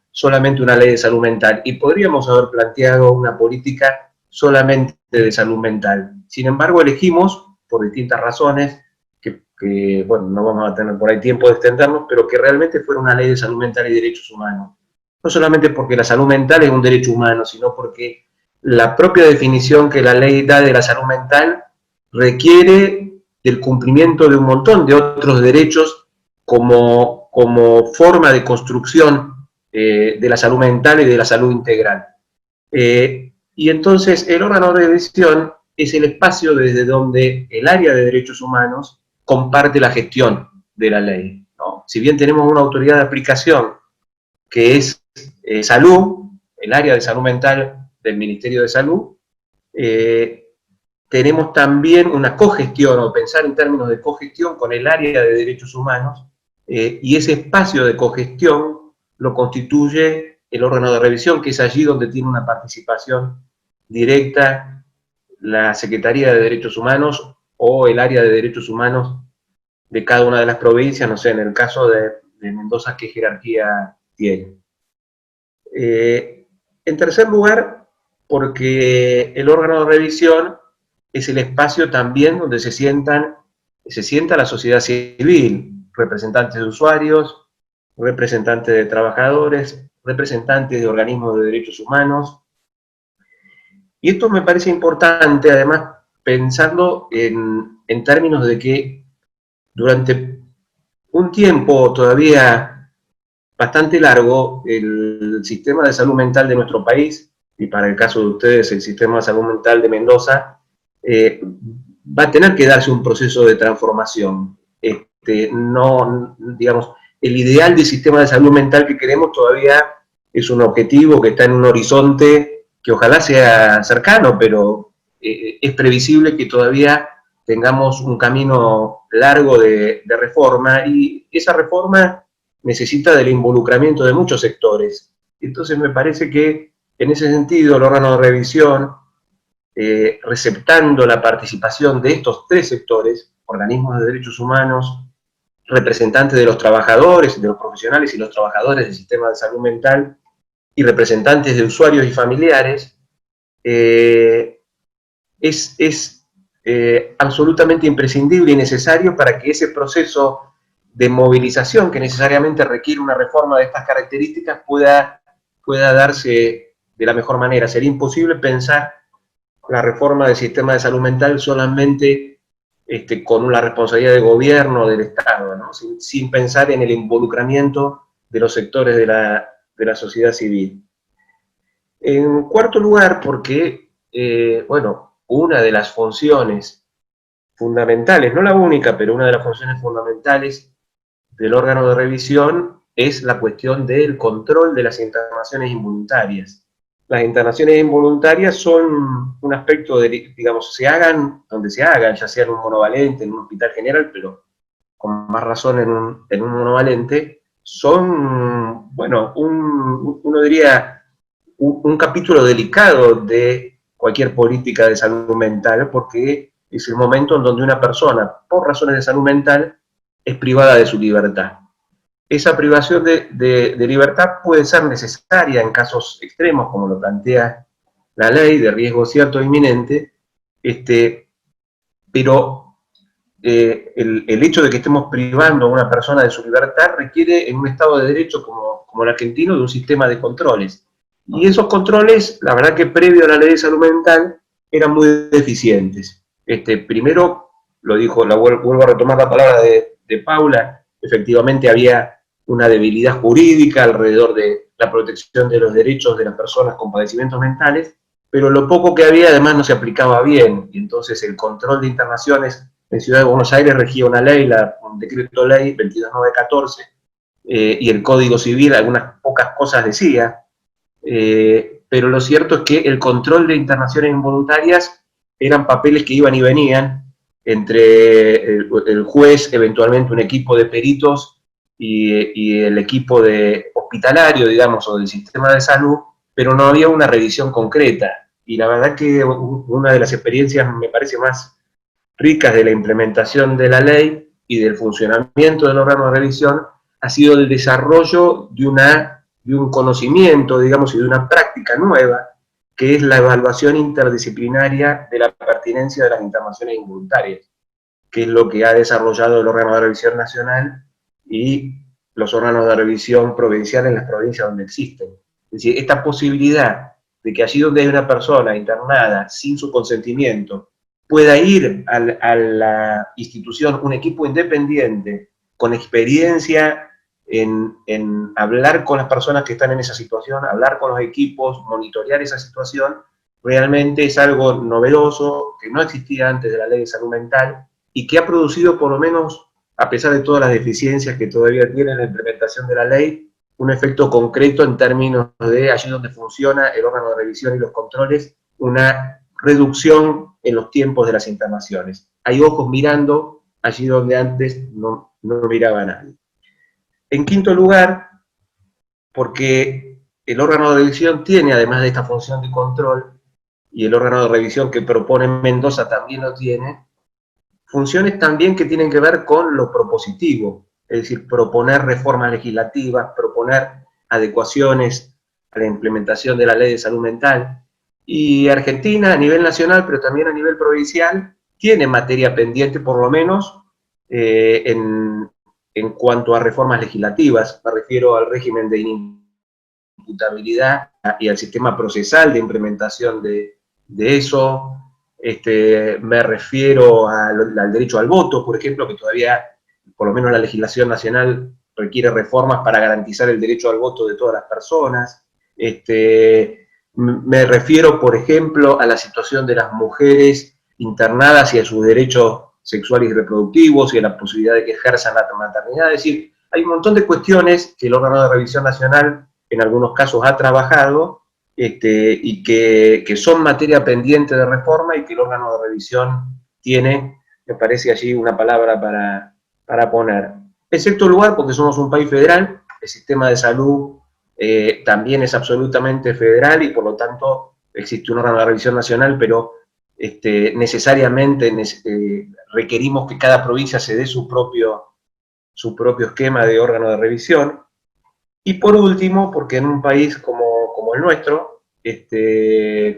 solamente una ley de salud mental y podríamos haber planteado una política solamente de salud mental. Sin embargo, elegimos, por distintas razones, que bueno, no vamos a tener por ahí tiempo de extendernos, pero que realmente fuera una ley de salud mental y derechos humanos. No solamente porque la salud mental es un derecho humano, sino porque la propia definición que la ley da de la salud mental requiere del cumplimiento de un montón de otros derechos como forma de construcción de la salud mental y de la salud integral. Y entonces el órgano de revisión es el espacio desde donde el área de derechos humanos comparte la gestión de la ley, ¿no? Si bien tenemos una autoridad de aplicación que es salud, el área de salud mental del Ministerio de Salud, tenemos también una cogestión, o pensar en términos de cogestión con el área de derechos humanos, y ese espacio de cogestión lo constituye el órgano de revisión, que es allí donde tiene una participación directa la Secretaría de Derechos Humanos o el área de derechos humanos de cada una de las provincias, no sé, en el caso de Mendoza, ¿qué jerarquía tiene? En tercer lugar, porque el órgano de revisión es el espacio también donde se sienta la sociedad civil, representantes de usuarios, representantes de trabajadores, representantes de organismos de derechos humanos. Y esto me parece importante, además, pensarlo en términos de que durante un tiempo todavía bastante largo, el sistema de salud mental de nuestro país, y para el caso de ustedes el sistema de salud mental de Mendoza, va a tener que darse un proceso de transformación. No, digamos, el ideal de sistema de salud mental que queremos todavía es un objetivo que está en un horizonte que ojalá sea cercano, pero es previsible que todavía tengamos un camino largo de reforma, y esa reforma necesita del involucramiento de muchos sectores. Entonces me parece que en ese sentido el órgano de revisión, receptando la participación de estos 3 sectores, organismos de derechos humanos, representantes de los trabajadores, de los profesionales y los trabajadores del sistema de salud mental, y representantes de usuarios y familiares, es absolutamente imprescindible y necesario para que ese proceso de movilización que necesariamente requiere una reforma de estas características pueda darse de la mejor manera. Sería imposible pensar la reforma del sistema de salud mental solamente con una responsabilidad de gobierno del Estado, ¿no? sin pensar en el involucramiento de los sectores de la sociedad civil. En cuarto lugar, porque, bueno, una de las funciones fundamentales, no la única, pero una de las funciones fundamentales del órgano de revisión es la cuestión del control de las internaciones involuntarias. Las internaciones involuntarias son un aspecto, digamos, se hagan donde se hagan, ya sea en un monovalente, en un hospital general, pero con más razón en un monovalente, son, bueno, uno diría, un capítulo delicado de cualquier política de salud mental, porque es el momento en donde una persona, por razones de salud mental, es privada de su libertad. Esa privación de libertad puede ser necesaria en casos extremos, como lo plantea la ley, de riesgo cierto e inminente, pero el hecho de que estemos privando a una persona de su libertad requiere, en un Estado de Derecho como el argentino, de un sistema de controles. Y esos controles, la verdad que previo a la ley de salud mental, eran muy deficientes. Primero, lo dijo, vuelvo a retomar la palabra de Paula, efectivamente había una debilidad jurídica alrededor de la protección de los derechos de las personas con padecimientos mentales, pero lo poco que había además no se aplicaba bien, y entonces el control de internaciones en Ciudad de Buenos Aires regía una ley, un decreto ley 22914, y el Código Civil algunas pocas cosas decía, pero lo cierto es que el control de internaciones involuntarias eran papeles que iban y venían entre el juez, eventualmente un equipo de peritos y el equipo de hospitalario, digamos, o del sistema de salud, pero no había una revisión concreta. Y la verdad que una de las experiencias, me parece, más ricas de la implementación de la ley y del funcionamiento del órgano de revisión ha sido el desarrollo de un conocimiento, digamos, y de una práctica nueva, que es la evaluación interdisciplinaria de la pertinencia de las internaciones involuntarias, que es lo que ha desarrollado el órgano de revisión nacional y los órganos de revisión provinciales en las provincias donde existen. Es decir, esta posibilidad de que allí donde hay una persona internada sin su consentimiento, pueda ir a la institución un equipo independiente con experiencia en hablar con las personas que están en esa situación, hablar con los equipos, monitorear esa situación, realmente es algo novedoso, que no existía antes de la Ley de Salud Mental, y que ha producido, por lo menos, a pesar de todas las deficiencias que todavía tiene la implementación de la ley, un efecto concreto en términos de allí donde funciona el órgano de revisión y los controles, una reducción en los tiempos de las internaciones. Hay ojos mirando allí donde antes no miraba nadie. En quinto lugar, porque el órgano de revisión tiene, además de esta función de control, y el órgano de revisión que propone Mendoza también lo tiene, funciones también que tienen que ver con lo propositivo, es decir, proponer reformas legislativas, proponer adecuaciones a la implementación de la Ley de Salud Mental. Y Argentina, a nivel nacional, pero también a nivel provincial, tiene materia pendiente, por lo menos, en cuanto a reformas legislativas. Me refiero al régimen de inimputabilidad y al sistema procesal de implementación de eso. Me refiero al derecho al voto, por ejemplo, que todavía, por lo menos la legislación nacional, requiere reformas para garantizar el derecho al voto de todas las personas. Me refiero, por ejemplo, a la situación de las mujeres internadas y a sus derechos sexuales y reproductivos y a la posibilidad de que ejerzan la maternidad. Es decir, hay un montón de cuestiones que el órgano de revisión nacional en algunos casos ha trabajado, y que son materia pendiente de reforma y que el órgano de revisión tiene, me parece allí una palabra para poner. En sexto lugar, porque somos un país federal, el sistema de salud también es absolutamente federal y por lo tanto existe un órgano de revisión nacional, pero necesariamente requerimos que cada provincia se dé su propio esquema de órgano de revisión. Y por último, porque en un país como el nuestro,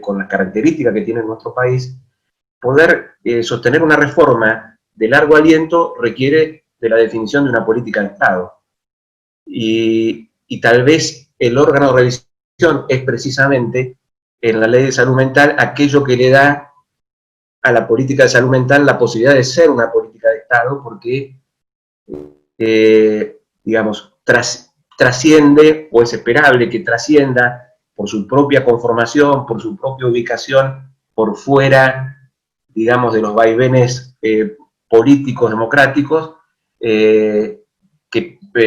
con las características que tiene nuestro país, poder sostener una reforma de largo aliento requiere de la definición de una política de Estado. Y tal vez el órgano de revisión es precisamente, en la Ley de Salud Mental, aquello que le da a la política de salud mental la posibilidad de ser una política de Estado, porque, digamos, trasciende, o es esperable que trascienda por su propia conformación, por su propia ubicación, por fuera, digamos, de los vaivenes políticos, democráticos, que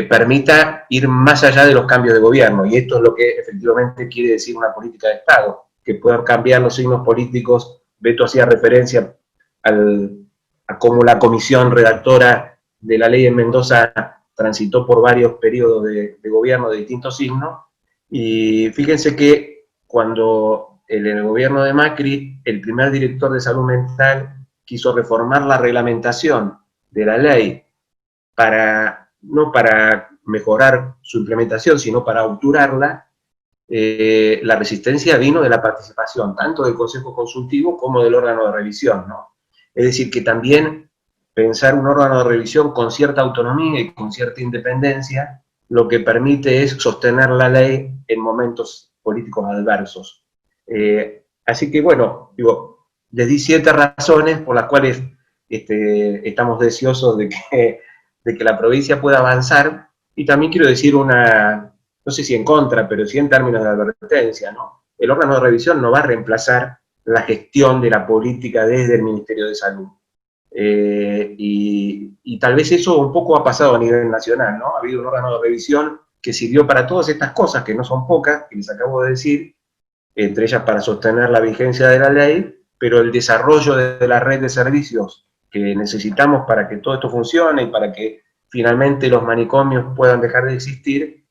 permita ir más allá de los cambios de gobierno. Y esto es lo que efectivamente quiere decir una política de Estado, que puedan cambiar los signos políticos. Beto hacía referencia a cómo la comisión redactora de la ley en Mendoza transitó por varios periodos de gobierno de distintos signos, y fíjense que cuando en el gobierno de Macri, el primer director de salud mental quiso reformar la reglamentación de la ley no para mejorar su implementación, sino para obturarla, la resistencia vino de la participación, tanto del Consejo Consultivo como del órgano de revisión, ¿no? Es decir, que también pensar un órgano de revisión con cierta autonomía y con cierta independencia, lo que permite es sostener la ley en momentos políticos adversos. Así que bueno, les di 7 razones por las cuales estamos deseosos de que la provincia pueda avanzar. Y también quiero decir no sé si en contra, pero sí en términos de advertencia, ¿no? El órgano de revisión no va a reemplazar la gestión de la política desde el Ministerio de Salud. Y tal vez eso un poco ha pasado a nivel nacional, ¿no? Ha habido un órgano de revisión que sirvió para todas estas cosas, que no son pocas, que les acabo de decir, entre ellas para sostener la vigencia de la ley, pero el desarrollo de la red de servicios que necesitamos para que todo esto funcione y para que finalmente los manicomios puedan dejar de existir,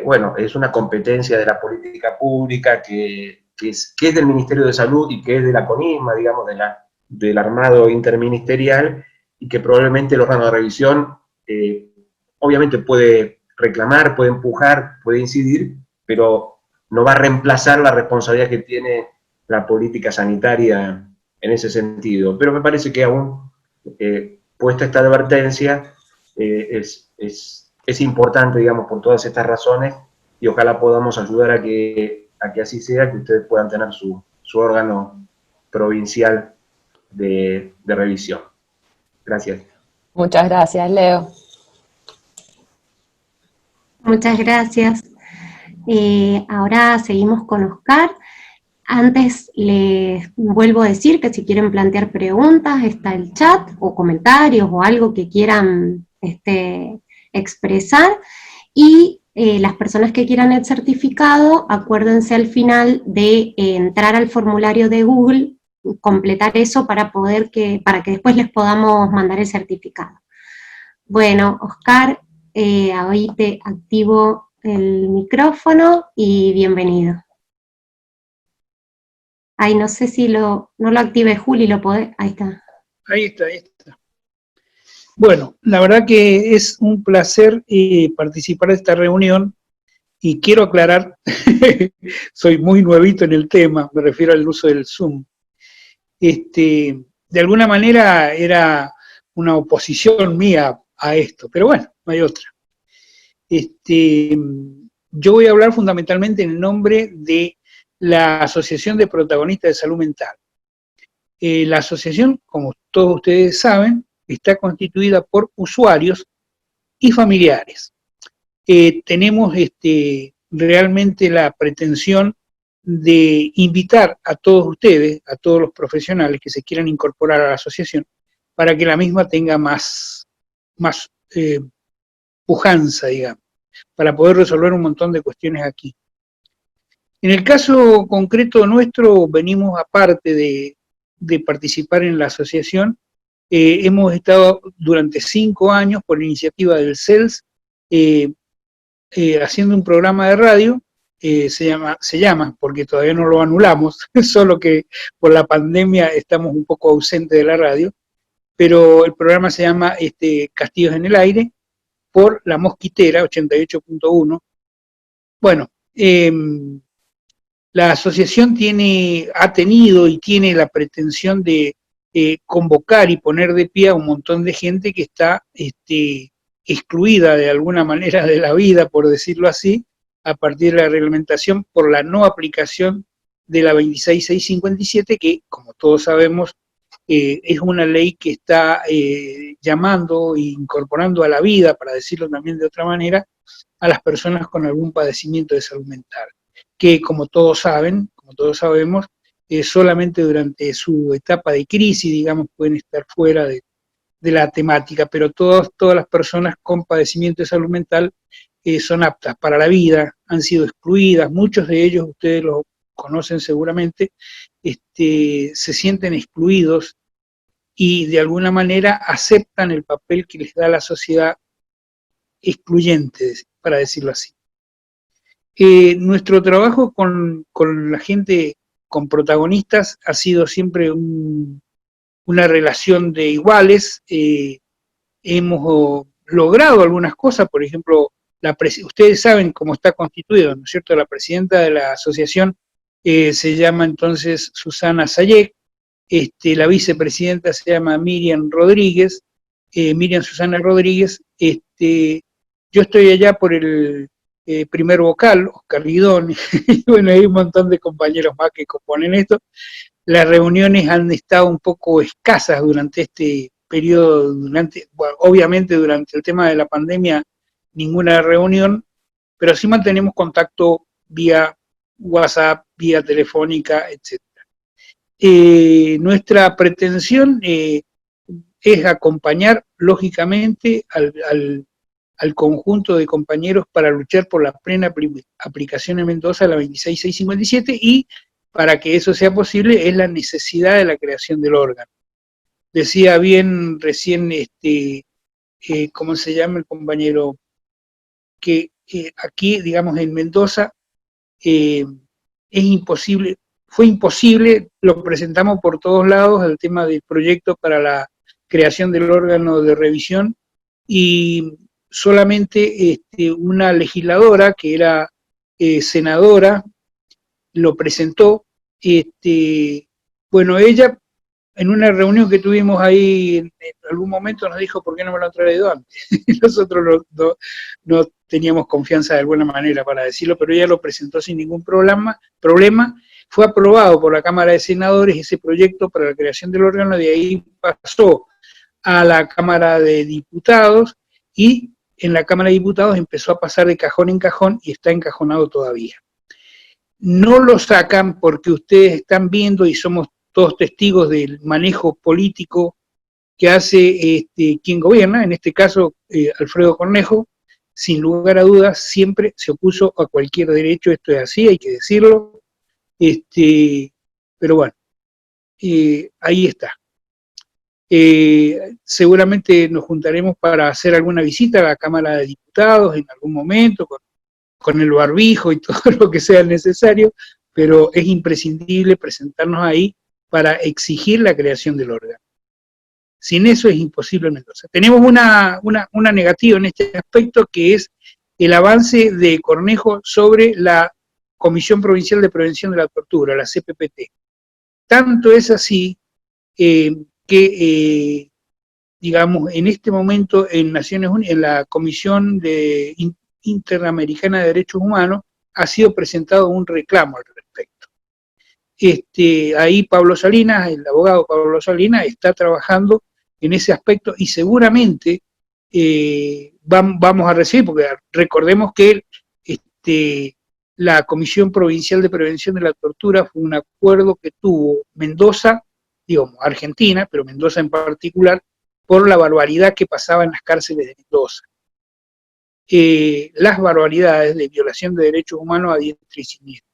bueno, es una competencia de la política pública que es del Ministerio de Salud y que es de la CONISMA, digamos, del armado interministerial, y que probablemente el órgano de revisión obviamente puede reclamar, puede empujar, puede incidir, pero no va a reemplazar la responsabilidad que tiene la política sanitaria en ese sentido. Pero me parece que aún, puesta esta advertencia, es importante, digamos, por todas estas razones, y ojalá podamos ayudar a que así sea, que ustedes puedan tener su órgano provincial de revisión. Gracias. Muchas gracias, Leo. Muchas gracias. Ahora seguimos con Oscar. Antes les vuelvo a decir que si quieren plantear preguntas, está el chat o comentarios o algo que quieran expresar. Y las personas que quieran el certificado, acuérdense al final de entrar al formulario de Google, completar eso para que después les podamos mandar el certificado. Bueno, Oscar, ahí te activo el micrófono y bienvenido. Ay, no sé si no lo active Juli, lo podés, ahí está. Ahí está. Bueno, la verdad que es un placer participar de esta reunión, y quiero aclarar, soy muy nuevito en el tema, me refiero al uso del Zoom. De alguna manera era una oposición mía a esto, pero bueno, no hay otra. Yo voy a hablar fundamentalmente en el nombre de la Asociación de Protagonistas de Salud Mental. La asociación, como todos ustedes saben, está constituida por usuarios y familiares. Tenemos realmente la pretensión de invitar a todos ustedes, a todos los profesionales que se quieran incorporar a la asociación, para que la misma tenga más pujanza, digamos, para poder resolver un montón de cuestiones aquí. En el caso concreto nuestro, venimos aparte de participar en la asociación, hemos estado durante 5 años, por iniciativa del CELS, haciendo un programa de radio, se llama, porque todavía no lo anulamos, solo que por la pandemia estamos un poco ausentes de la radio, pero el programa se llama Castillos en el Aire, por La Mosquitera, 88.1. Bueno, la asociación ha tenido y tiene la pretensión de convocar y poner de pie a un montón de gente que está excluida de alguna manera de la vida, por decirlo así, a partir de la reglamentación por la no aplicación de la 26657, que, como todos sabemos, es una ley que está llamando e incorporando a la vida, para decirlo también de otra manera, a las personas con algún padecimiento de salud mental, que como todos saben, como todos sabemos, solamente durante su etapa de crisis, digamos, pueden estar fuera de la temática, pero todas las personas con padecimiento de salud mental son aptas para la vida, han sido excluidas, muchos de ellos, ustedes los conocen seguramente, se sienten excluidos y de alguna manera aceptan el papel que les da la sociedad excluyente, para decirlo así. Nuestro trabajo con la gente, con protagonistas, ha sido siempre una relación de iguales. Hemos logrado algunas cosas, por ejemplo, ustedes saben cómo está constituido, ¿no es cierto? La presidenta de la asociación se llama entonces Susana Sayek, la vicepresidenta se llama Miriam Rodríguez, Miriam Susana Rodríguez, yo estoy allá por el primer vocal, Oscar Lidón, y bueno, hay un montón de compañeros más que componen esto, las reuniones han estado un poco escasas durante este periodo, bueno, obviamente durante el tema de la pandemia ninguna reunión, pero sí mantenemos contacto vía WhatsApp, vía telefónica, etc. Nuestra pretensión es acompañar, lógicamente, al conjunto de compañeros para luchar por la plena aplicación en Mendoza de la 26657, y para que eso sea posible es la necesidad de la creación del órgano. Decía bien recién, ¿cómo se llama el compañero? Que aquí, digamos, en Mendoza, es imposible, fue imposible, lo presentamos por todos lados, el tema del proyecto para la creación del órgano de revisión, y solamente una legisladora que era senadora lo presentó. Bueno, ella en una reunión que tuvimos ahí en algún momento nos dijo ¿por qué no me lo han traído antes? Nosotros no teníamos confianza de alguna manera para decirlo, pero ella lo presentó sin ningún problema. Fue aprobado por la Cámara de Senadores ese proyecto para la creación del órgano, de ahí pasó a la Cámara de Diputados, y en la Cámara de Diputados empezó a pasar de cajón en cajón y está encajonado todavía. No lo sacan porque ustedes están viendo y somos todos testigos del manejo político que hace quien gobierna, en este caso Alfredo Cornejo. Sin lugar a dudas siempre se opuso a cualquier derecho, esto es así, hay que decirlo, pero bueno, ahí está. Seguramente nos juntaremos para hacer alguna visita a la Cámara de Diputados en algún momento, con el barbijo y todo lo que sea necesario, pero es imprescindible presentarnos ahí para exigir la creación del órgano. Sin eso es imposible en Mendoza. Tenemos una negativa en este aspecto, que es el avance de Cornejo sobre la Comisión Provincial de Prevención de la Tortura, la CPPT. Tanto es así que, digamos, en este momento en Naciones Unidas, en la Comisión Interamericana de Derechos Humanos, ha sido presentado un reclamo al respecto. Ahí Pablo Salinas, el abogado Pablo Salinas, está trabajando en ese aspecto, y seguramente vamos a recibir, porque recordemos que la Comisión Provincial de Prevención de la Tortura fue un acuerdo que tuvo Mendoza, digamos, Argentina, pero Mendoza en particular, por la barbaridad que pasaba en las cárceles de Mendoza. Las barbaridades de violación de derechos humanos a diestra y siniestra.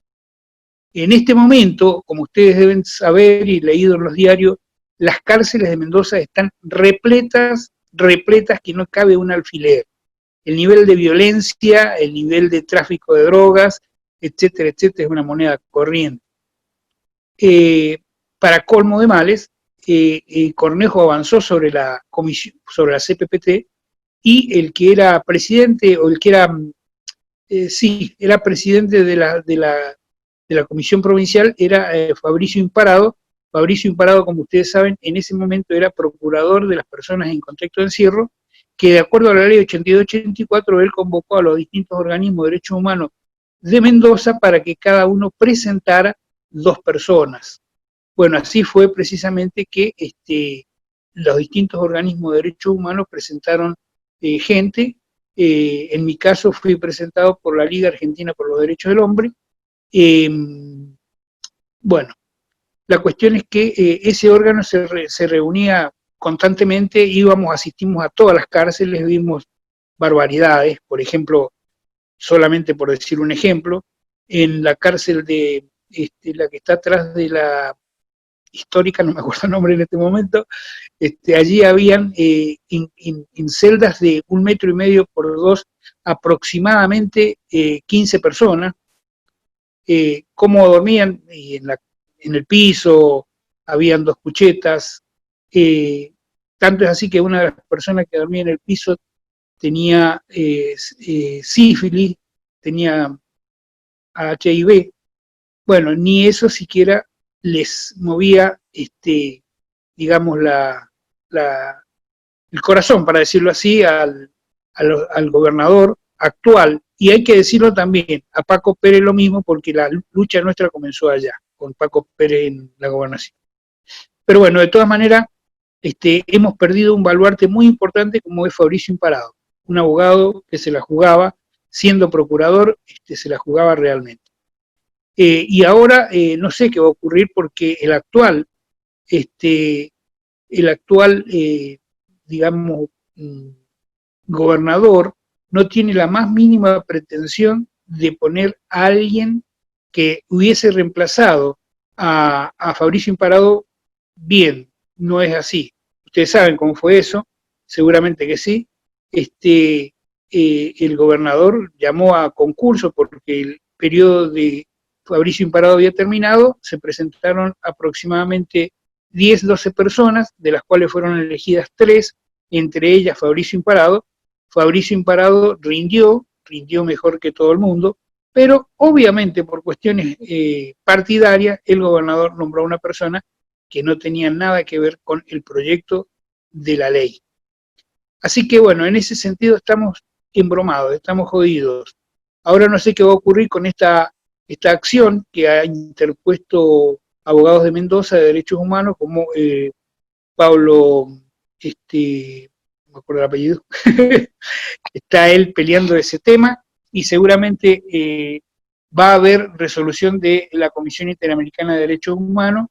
En este momento, como ustedes deben saber y leído en los diarios, las cárceles de Mendoza están repletas que no cabe un alfiler. El nivel de violencia, el nivel de tráfico de drogas, etcétera, etcétera, es una moneda corriente. Para colmo de males, Cornejo avanzó sobre la comisión, sobre la CPPT, y el que era presidente, o el que era, era presidente de la Comisión Provincial, era Fabricio Imparado. Fabricio Imparado, como ustedes saben, en ese momento era procurador de las personas en contexto de encierro, que de acuerdo a la ley 82-84, él convocó a los distintos organismos de derechos humanos de Mendoza para que cada uno presentara 2 personas. Bueno, así fue precisamente que los distintos organismos de derechos humanos presentaron gente. En mi caso fui presentado por la Liga Argentina por los Derechos del Hombre. Bueno, la cuestión es que ese órgano se reunía constantemente, asistimos a todas las cárceles, vimos barbaridades. Por ejemplo, solamente por decir un ejemplo, en la cárcel de la que está atrás de la histórica, no me acuerdo el nombre en este momento, allí habían en celdas de 1,5 metros por 2 aproximadamente 15 personas. Cómo dormían, en el piso, habían 2 cuchetas, tanto es así que una de las personas que dormía en el piso tenía sífilis, tenía HIV. Bueno, ni eso siquiera les movía, digamos, el corazón, para decirlo así, al gobernador actual. Y hay que decirlo también, a Paco Pérez lo mismo, porque la lucha nuestra comenzó allá, con Paco Pérez en la gobernación. Pero bueno, de todas maneras, hemos perdido un baluarte muy importante como es Fabricio Imparado, un abogado que se la jugaba, siendo procurador, se la jugaba realmente. Y ahora no sé qué va a ocurrir porque el actual digamos, gobernador no tiene la más mínima pretensión de poner a alguien que hubiese reemplazado a Fabricio Imparado bien. No es así. Ustedes saben cómo fue eso, seguramente que sí. El gobernador llamó a concurso porque el periodo de Fabricio Imparado había terminado, se presentaron aproximadamente 10, 12 personas, de las cuales fueron elegidas 3, entre ellas Fabricio Imparado. Fabricio Imparado rindió mejor que todo el mundo, pero obviamente por cuestiones partidarias, el gobernador nombró a una persona que no tenía nada que ver con el proyecto de la ley. Así que bueno, en ese sentido estamos embromados, estamos jodidos. Ahora no sé qué va a ocurrir con esta acción que ha interpuesto abogados de Mendoza de derechos humanos como Pablo, no me acuerdo el apellido, está él peleando ese tema y seguramente va a haber resolución de la Comisión Interamericana de Derechos Humanos,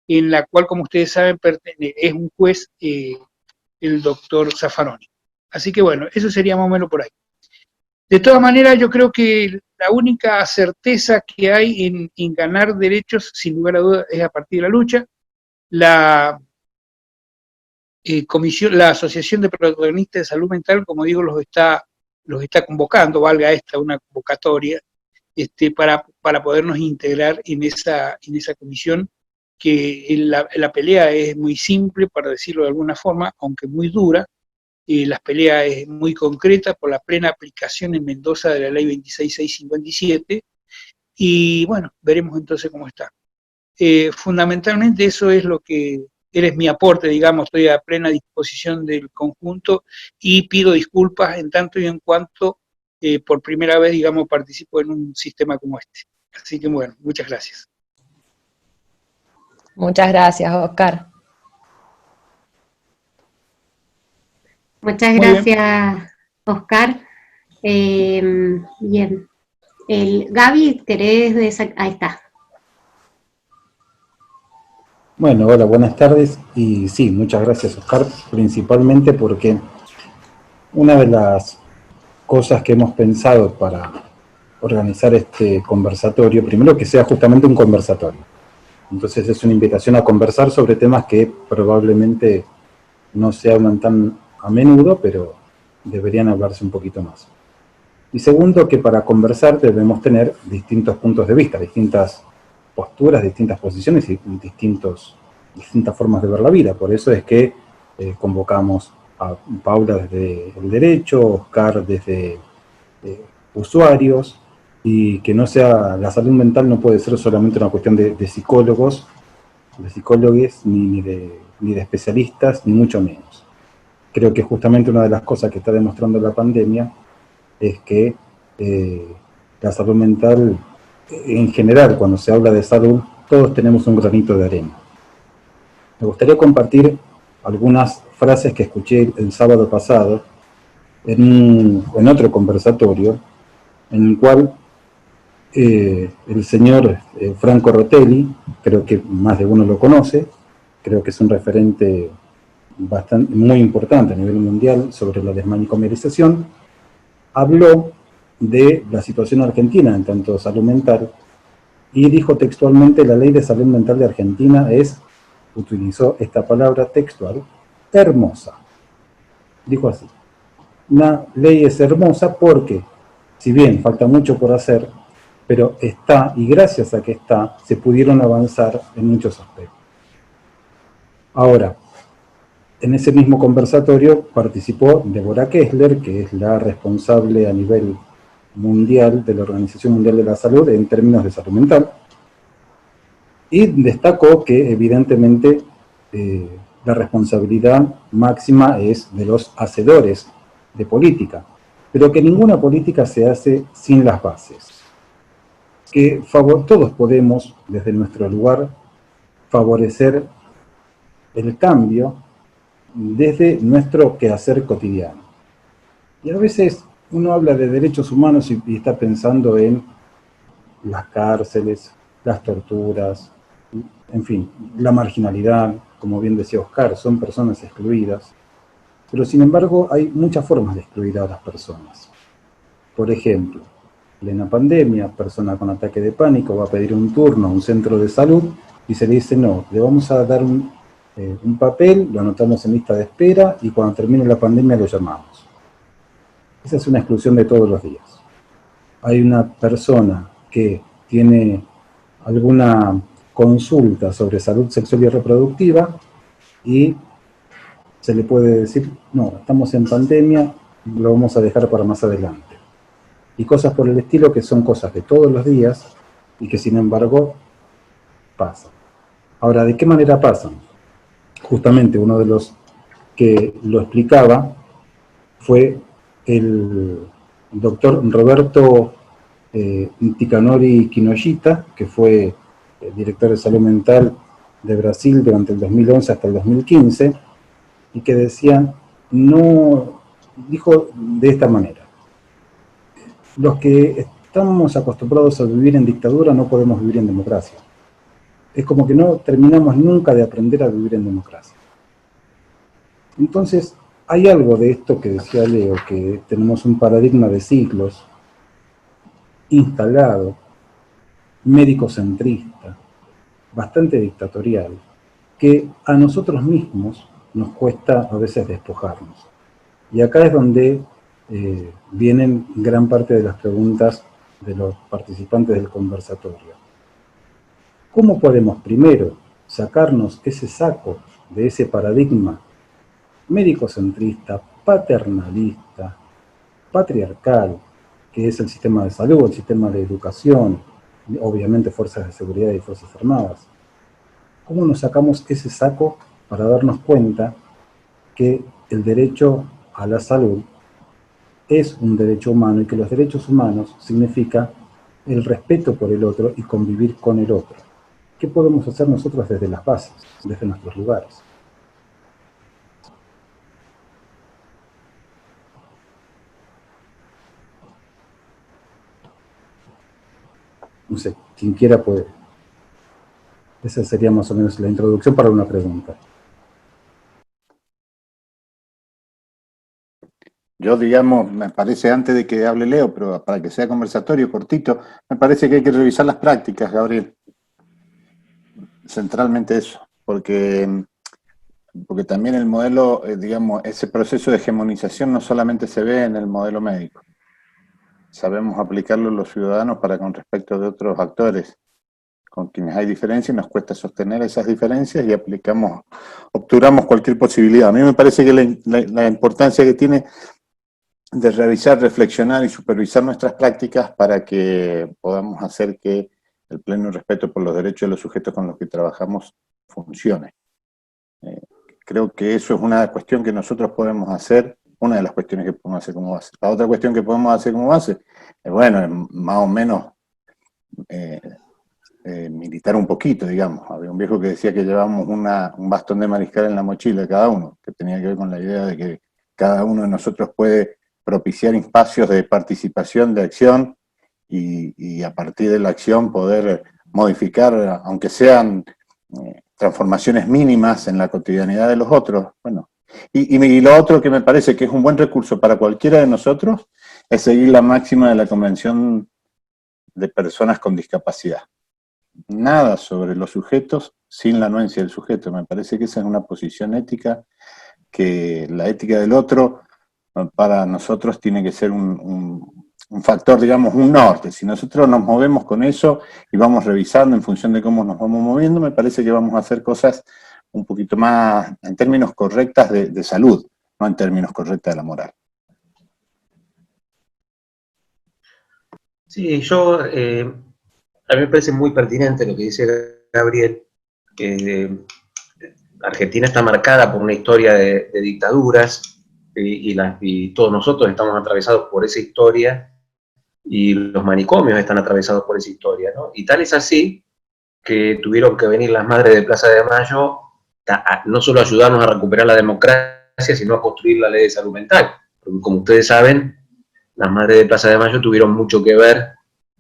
en la cual, como ustedes saben, es un juez el doctor Zaffaroni. Así que bueno, eso sería más o menos por ahí. De todas maneras, yo creo que la única certeza que hay en ganar derechos, sin lugar a dudas, es a partir de la lucha. La Asociación de Protagonistas de Salud Mental, como digo, los está convocando, valga esta una convocatoria, para podernos integrar en esa comisión, que la pelea es muy simple, para decirlo de alguna forma, aunque muy dura. La pelea es muy concreta por la plena aplicación en Mendoza de la ley 26657, y bueno, veremos entonces cómo está. Fundamentalmente eso es lo que eres mi aporte, digamos, estoy a plena disposición del conjunto y pido disculpas en tanto y en cuanto por primera vez, digamos, participo en un sistema como este. Así que bueno, muchas gracias. Muchas gracias, Oscar. Muchas gracias, Oscar. Bien. Gaby, ¿querés ahí está. Bueno, hola, buenas tardes. Y sí, muchas gracias, Oscar, principalmente porque una de las cosas que hemos pensado para organizar este conversatorio, primero que sea justamente un conversatorio. Entonces es una invitación a conversar sobre temas que probablemente no se hablan tan a menudo, pero deberían hablarse un poquito más. Y segundo, que para conversar debemos tener distintos puntos de vista, distintas posturas, distintas posiciones y distintas formas de ver la vida. Por eso es que convocamos a Paula desde el derecho, Oscar desde usuarios, y que no sea, la salud mental no puede ser solamente una cuestión de psicólogos, de psicólogos, ni de especialistas, ni mucho menos. Creo que justamente una de las cosas que está demostrando la pandemia es que la salud mental, en general, cuando se habla de salud, todos tenemos un granito de arena. Me gustaría compartir algunas frases que escuché el sábado pasado en otro conversatorio, en el cual el señor Franco Rotelli, creo que más de uno lo conoce, creo que es un referente muy importante a nivel mundial sobre la desmanicomialización, habló de la situación argentina en tanto salud mental y dijo textualmente: la ley de salud mental de Argentina utilizó esta palabra textual, hermosa. Dijo así: una ley es hermosa porque, si bien falta mucho por hacer, pero está, y gracias a que está, se pudieron avanzar en muchos aspectos. Ahora, en ese mismo conversatorio participó Deborah Kessler, que es la responsable a nivel mundial de la Organización Mundial de la Salud en términos de salud mental, y destacó que evidentemente la responsabilidad máxima es de los hacedores de política, pero que ninguna política se hace sin las bases. que todos podemos, desde nuestro lugar, favorecer el cambio desde nuestro quehacer cotidiano. Y a veces uno habla de derechos humanos y está pensando en las cárceles, las torturas, en fin, la marginalidad, como bien decía Oscar, son personas excluidas. Pero sin embargo hay muchas formas de excluir a las personas. Por ejemplo, plena pandemia, persona con ataque de pánico va a pedir un turno a un centro de salud y se le dice no, le vamos a dar un papel, lo anotamos en lista de espera y cuando termine la pandemia lo llamamos. Esa es una exclusión de todos los días. Hay una persona que tiene alguna consulta sobre salud sexual y reproductiva y se le puede decir, no, estamos en pandemia, lo vamos a dejar para más adelante. Y cosas por el estilo que son cosas de todos los días y que sin embargo pasan. Ahora, ¿de qué manera pasan? Justamente uno de los que lo explicaba fue el doctor Roberto Ticanori Quinoyita, que fue director de salud mental de Brasil durante el 2011 hasta el 2015, y que decían, no, dijo de esta manera, los que estamos acostumbrados a vivir en dictadura no podemos vivir en democracia. Es como que no terminamos nunca de aprender a vivir en democracia. Entonces, hay algo de esto que decía Leo, que tenemos un paradigma de ciclos instalado, médico-centrista, bastante dictatorial, que a nosotros mismos nos cuesta a veces despojarnos. Y acá es donde vienen gran parte de las preguntas de los participantes del conversatorio. ¿Cómo podemos primero sacarnos ese saco de ese paradigma médico-centrista, paternalista, patriarcal, que es el sistema de salud, el sistema de educación, obviamente fuerzas de seguridad y fuerzas armadas? ¿Cómo nos sacamos ese saco para darnos cuenta que el derecho a la salud es un derecho humano y que los derechos humanos significa el respeto por el otro y convivir con el otro? ¿Qué podemos hacer nosotros desde las bases, desde nuestros lugares? No sé, quien quiera puede. Esa sería más o menos la introducción para una pregunta. Yo, digamos, me parece, antes de que hable Leo, pero para que sea conversatorio, cortito, me parece que hay que revisar las prácticas, Gabriel. Centralmente eso, porque también el modelo, digamos, ese proceso de hegemonización no solamente se ve en el modelo médico. Sabemos aplicarlo los ciudadanos para con respecto de otros actores con quienes hay diferencias y nos cuesta sostener esas diferencias y obturamos cualquier posibilidad. A mí me parece que la importancia que tiene de revisar, reflexionar y supervisar nuestras prácticas para que podamos hacer que el pleno respeto por los derechos de los sujetos con los que trabajamos funcione. Creo que eso es una cuestión que nosotros podemos hacer, una de las cuestiones que podemos hacer como base. La otra cuestión que podemos hacer como base es, bueno, más o menos militar un poquito, digamos. Había un viejo que decía que llevábamos un bastón de mariscal en la mochila cada uno, que tenía que ver con la idea de que cada uno de nosotros puede propiciar espacios de participación, de acción, y a partir de la acción poder modificar, aunque sean transformaciones mínimas en la cotidianidad de los otros. Bueno, y lo otro que me parece que es un buen recurso para cualquiera de nosotros es seguir la máxima de la Convención de Personas con Discapacidad. Nada sobre los sujetos sin la anuencia del sujeto. Me parece que esa es una posición ética, que la ética del otro para nosotros tiene que ser un factor, digamos, un norte. Si nosotros nos movemos con eso y vamos revisando en función de cómo nos vamos moviendo, me parece que vamos a hacer cosas un poquito más, en términos correctas de salud, no en términos correctas de la moral. Sí, a mí me parece muy pertinente lo que dice Gabriel, que Argentina está marcada por una historia de dictaduras, y todos nosotros estamos atravesados por esa historia, y los manicomios están atravesados por esa historia, ¿no? Y tal es así que tuvieron que venir las madres de Plaza de Mayo no solo a ayudarnos a recuperar la democracia, sino a construir la ley de salud mental. Porque como ustedes saben, las madres de Plaza de Mayo tuvieron mucho que ver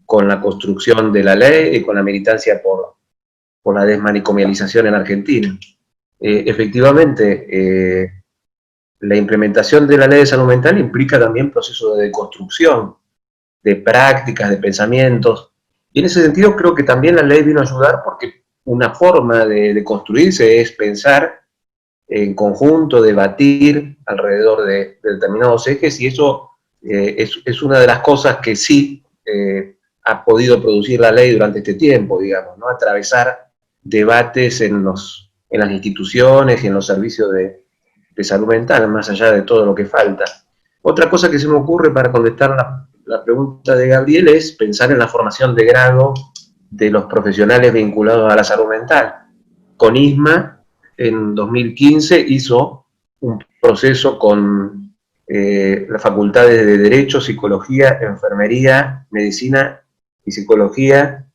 con la construcción de la ley y con la militancia por la desmanicomialización en Argentina. Efectivamente, la implementación de la ley de salud mental implica también procesos de deconstrucción, de prácticas, de pensamientos, y en ese sentido creo que también la ley vino a ayudar porque una forma de construirse es pensar en conjunto, debatir alrededor de determinados ejes, y eso es una de las cosas que sí ha podido producir la ley durante este tiempo, digamos, ¿no? Atravesar debates en las instituciones y en los servicios de salud mental, más allá de todo lo que falta. Otra cosa que se me ocurre para contestar la pregunta de Gabriel es pensar en la formación de grado de los profesionales vinculados a la salud mental. CONISMA en 2015 hizo un proceso con las facultades de Derecho, Psicología, Enfermería, Medicina y Psicología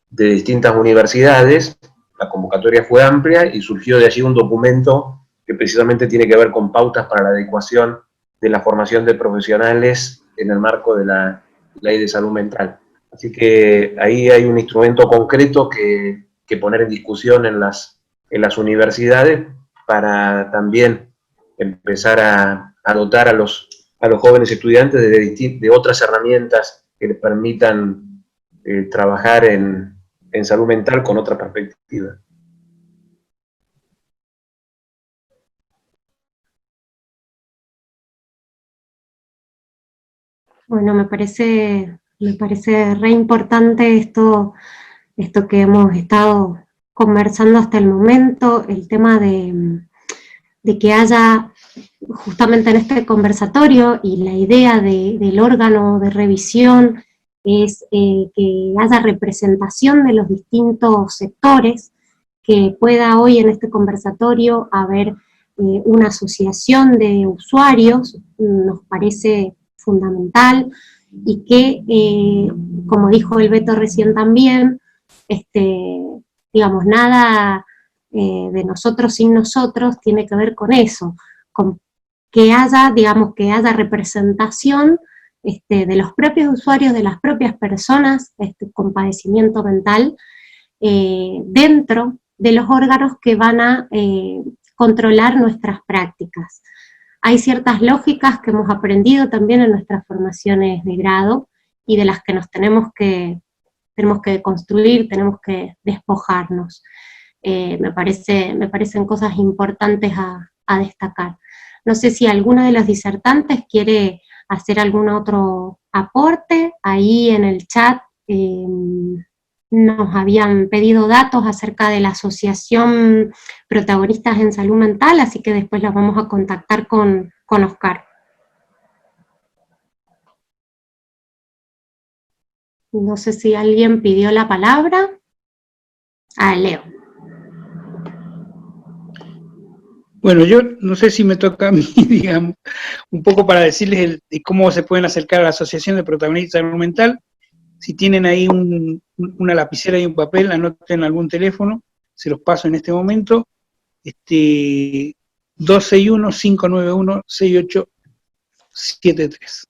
de distintas universidades. La convocatoria fue amplia y surgió de allí un documento que precisamente tiene que ver con pautas para la adecuación de la formación de profesionales en el marco de la ley de salud mental. Así que ahí hay un instrumento concreto que poner en discusión en las universidades para también empezar a dotar a los jóvenes estudiantes de otras herramientas que les permitan trabajar en salud mental con otra perspectiva. Bueno, me parece re importante esto que hemos estado conversando hasta el momento, el tema de que haya justamente en este conversatorio, y la idea del órgano de revisión es que haya representación de los distintos sectores, que pueda hoy en este conversatorio haber una asociación de usuarios, nos parece fundamental, y que, como dijo el Beto recién también, digamos, nada de nosotros sin nosotros tiene que ver con eso, con que haya, digamos, que haya representación de los propios usuarios, de las propias personas con padecimiento mental, dentro de los órganos que van a controlar nuestras prácticas. Hay ciertas lógicas que hemos aprendido también en nuestras formaciones de grado y de las que nos tenemos que construir, tenemos que despojarnos. Me parecen cosas importantes a destacar. No sé si alguno de los disertantes quiere hacer algún otro aporte. Ahí en el chat nos habían pedido datos acerca de la asociación Protagonistas en Salud Mental, así que después los vamos a contactar con Oscar. No sé si alguien pidió la palabra. Leo. Bueno, yo no sé si me toca a mí, digamos, un poco para decirles de cómo se pueden acercar a la Asociación de Protagonistas de Salud Mental. Si tienen ahí una lapicera y un papel, anoten algún teléfono, se los paso en este momento, 261-591-6873.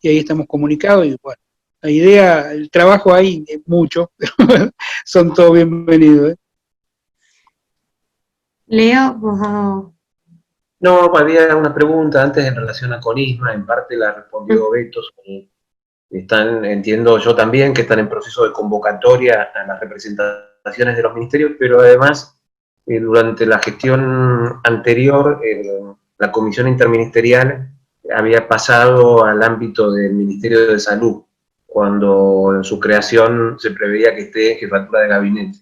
Y ahí estamos comunicados, y bueno, la idea, el trabajo ahí es mucho, pero son todos bienvenidos, ¿eh? Leo, vos... No, había una pregunta antes en relación a CONISMA, en parte la respondió Beto. Entiendo yo también que están en proceso de convocatoria a las representaciones de los ministerios, pero además durante la gestión anterior la comisión interministerial había pasado al ámbito del Ministerio de Salud, cuando en su creación se preveía que esté en jefatura de gabinete.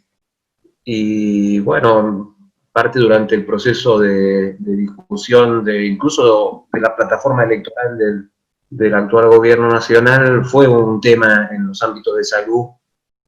Y bueno, parte durante el proceso de discusión incluso de la plataforma electoral del actual gobierno nacional, fue un tema en los ámbitos de salud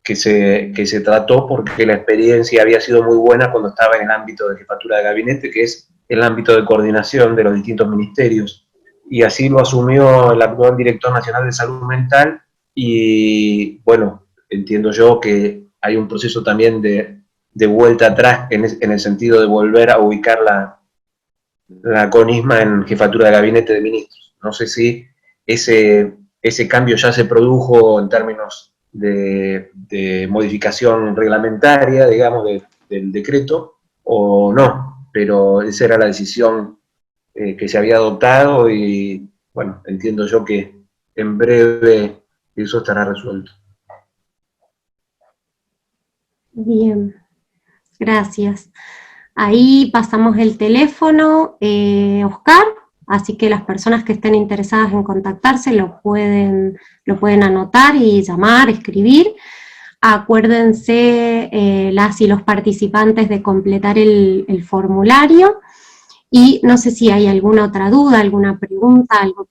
que se trató, porque la experiencia había sido muy buena cuando estaba en el ámbito de jefatura de gabinete, que es el ámbito de coordinación de los distintos ministerios. y así lo asumió el actual director nacional de salud mental, y bueno, entiendo yo que hay un proceso también de vuelta atrás en el sentido de volver a ubicar la CONISMA en jefatura de gabinete de ministros. No sé si ese cambio ya se produjo en términos de modificación reglamentaria, digamos, del decreto, o no, pero esa era la decisión que se había adoptado y, bueno, entiendo yo que en breve eso estará resuelto. Bien, gracias. Ahí pasamos el teléfono, Oscar, así que las personas que estén interesadas en contactarse lo pueden anotar y llamar, escribir. Acuérdense las y los participantes de completar el formulario, y no sé si hay alguna otra duda, alguna pregunta, algo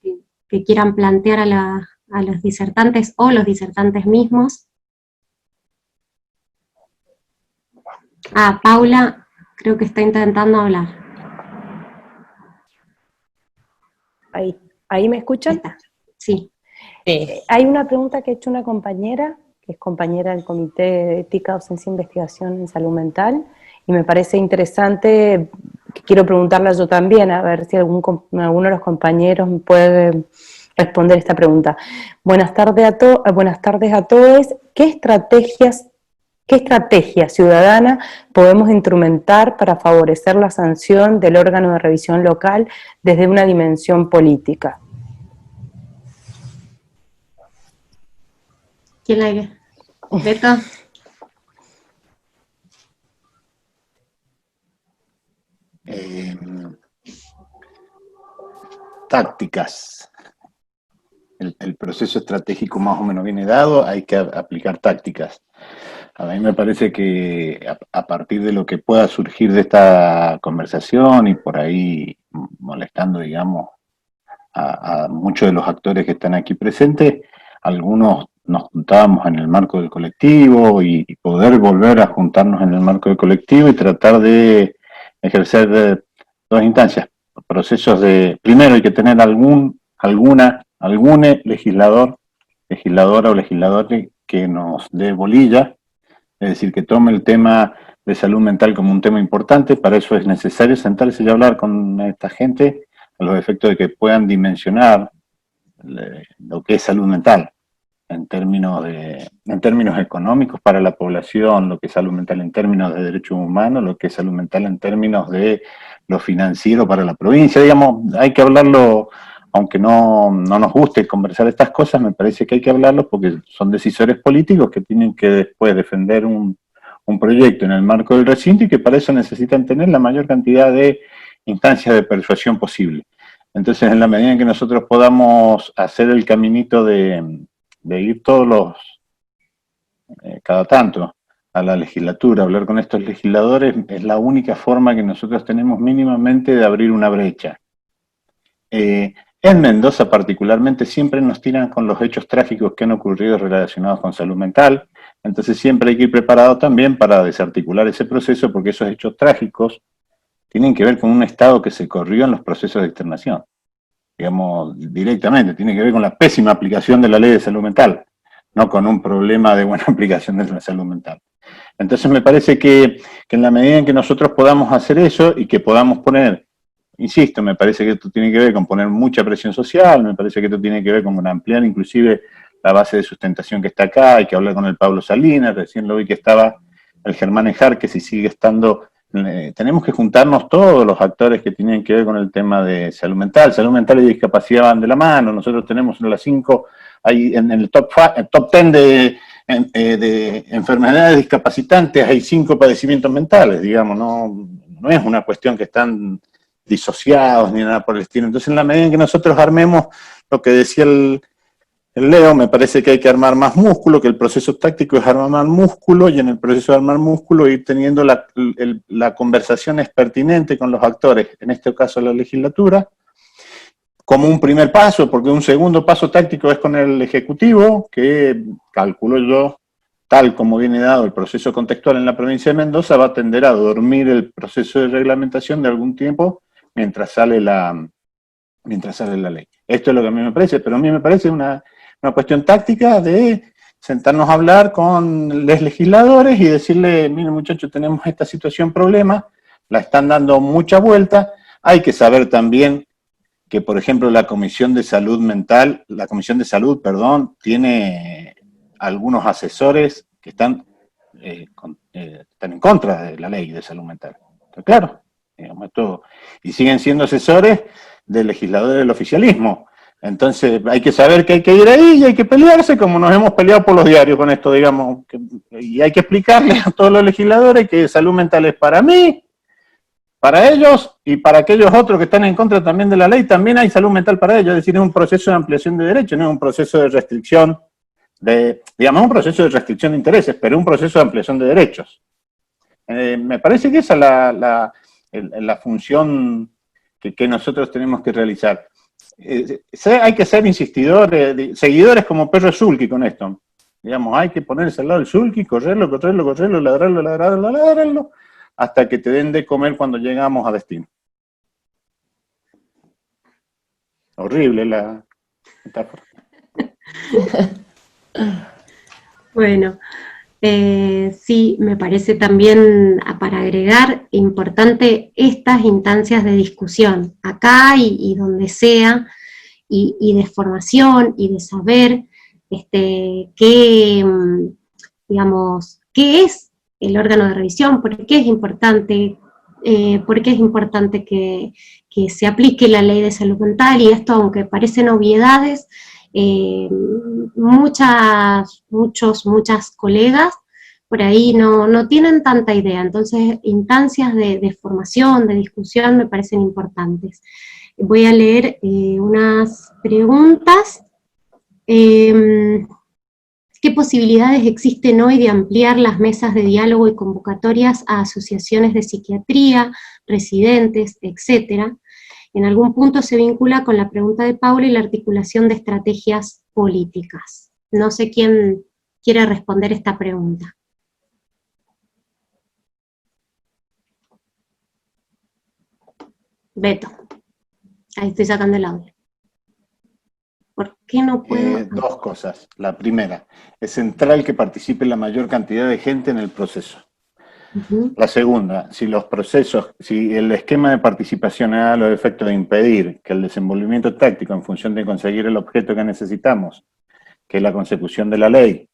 que quieran plantear a los disertantes o los disertantes mismos. Paula, creo que está intentando hablar. ¿Ahí me escuchan? Sí. Hay una pregunta que ha hecho una compañera, que es compañera del Comité de Ética, Docencia e Investigación en Salud Mental, y me parece interesante, que quiero preguntarla yo también, a ver si alguno de los compañeros me puede responder esta pregunta. Buenas tardes a todos. ¿Qué estrategia ciudadana podemos instrumentar para favorecer la sanción del órgano de revisión local desde una dimensión política? ¿Quién la Beto? Tácticas. El proceso estratégico más o menos viene dado, hay que aplicar tácticas. A mí me parece que a partir de lo que pueda surgir de esta conversación y por ahí molestando, digamos, a muchos de los actores que están aquí presentes, algunos nos juntábamos en el marco del colectivo y poder volver a juntarnos en el marco del colectivo y tratar de ejercer dos instancias, procesos de, primero hay que tener algún legisladora o legislador que nos dé bolilla, es decir, que tome el tema de salud mental como un tema importante. Para eso es necesario sentarse y hablar con esta gente a los efectos de que puedan dimensionar lo que es salud mental en términos económicos para la población, lo que es salud mental en términos de derechos humanos, lo que es salud mental en términos de lo financiero para la provincia. Digamos, hay que hablarlo, aunque no nos guste conversar estas cosas, me parece que hay que hablarlo porque son decisores políticos que tienen que después defender un proyecto en el marco del recinto y que para eso necesitan tener la mayor cantidad de instancias de persuasión posible. Entonces, en la medida en que nosotros podamos hacer el caminito de ir cada tanto a la legislatura, hablar con estos legisladores, es la única forma que nosotros tenemos mínimamente de abrir una brecha. En Mendoza particularmente siempre nos tiran con los hechos trágicos que han ocurrido relacionados con salud mental, entonces siempre hay que ir preparado también para desarticular ese proceso porque esos hechos trágicos tienen que ver con un Estado que se corrió en los procesos de externación. Digamos, directamente, tiene que ver con la pésima aplicación de la ley de salud mental, no con un problema de buena aplicación de la salud mental. Entonces me parece que en la medida en que nosotros podamos hacer eso y que podamos poner, insisto, me parece que esto tiene que ver con poner mucha presión social, me parece que esto tiene que ver con ampliar inclusive la base de sustentación que está acá, hay que hablar con el Pablo Salinas, recién lo vi que estaba el Germán Ejar, que si sigue estando... tenemos que juntarnos todos los actores que tienen que ver con el tema de salud mental y discapacidad van de la mano. Nosotros tenemos en las 5, hay en el top 10 de enfermedades discapacitantes, hay 5 padecimientos mentales, digamos, no es una cuestión que están disociados ni nada por el estilo. Entonces, en la medida en que nosotros armemos lo que decía el Leo, me parece que hay que armar más músculo, que el proceso táctico es armar más músculo, y en el proceso de armar músculo ir teniendo la conversación es pertinente con los actores, en este caso la legislatura, como un primer paso, porque un segundo paso táctico es con el Ejecutivo, que calculo yo, tal como viene dado el proceso contextual en la provincia de Mendoza, va a tender a dormir el proceso de reglamentación de algún tiempo, mientras sale la mientras sale la ley. Esto es lo que a mí me parece, pero a mí me parece una cuestión táctica de sentarnos a hablar con los legisladores y decirle, miren muchachos, tenemos esta situación problema, la están dando mucha vuelta, hay que saber también que, por ejemplo, la Comisión de Salud, tiene algunos asesores que están en contra de la ley de salud mental. Pero claro, digamos, esto, y siguen siendo asesores del legislador del oficialismo. Entonces hay que saber que hay que ir ahí y hay que pelearse, como nos hemos peleado por los diarios con esto, digamos, y hay que explicarle a todos los legisladores que salud mental es para mí, para ellos y para aquellos otros que están en contra también de la ley, también hay salud mental para ellos, es decir, es un proceso de ampliación de derechos, no es un proceso de restricción, digamos, un proceso de restricción de intereses, pero un proceso de ampliación de derechos. Me parece que esa es la función que nosotros tenemos que realizar. Hay que ser insistidores, seguidores como perro sulky con esto. Digamos, hay que ponerse al lado del sulky, correrlo, ladrarlo, hasta que te den de comer cuando llegamos a destino. Horrible la metáfora. Bueno, sí, me parece también, para agregar, importante estas instancias de discusión, acá y donde sea, y de formación y de saber digamos, qué es el órgano de revisión, por qué es importante, que se aplique la ley de salud mental, y esto, aunque parecen obviedades, muchas colegas por ahí no tienen tanta idea, entonces instancias de formación, de discusión me parecen importantes. Voy a leer unas preguntas. ¿Qué posibilidades existen hoy de ampliar las mesas de diálogo y convocatorias a asociaciones de psiquiatría, residentes, etcétera? En algún punto se vincula con la pregunta de Paula y la articulación de estrategias políticas. No sé quién quiere responder esta pregunta. Beto. Ahí estoy sacando el audio. ¿Por qué no puedo? Dos cosas. La primera, es central que participe la mayor cantidad de gente en el proceso. La segunda, si el esquema de participación da los efectos de impedir que el desenvolvimiento táctico en función de conseguir el objeto que necesitamos, que es la consecución de la ley,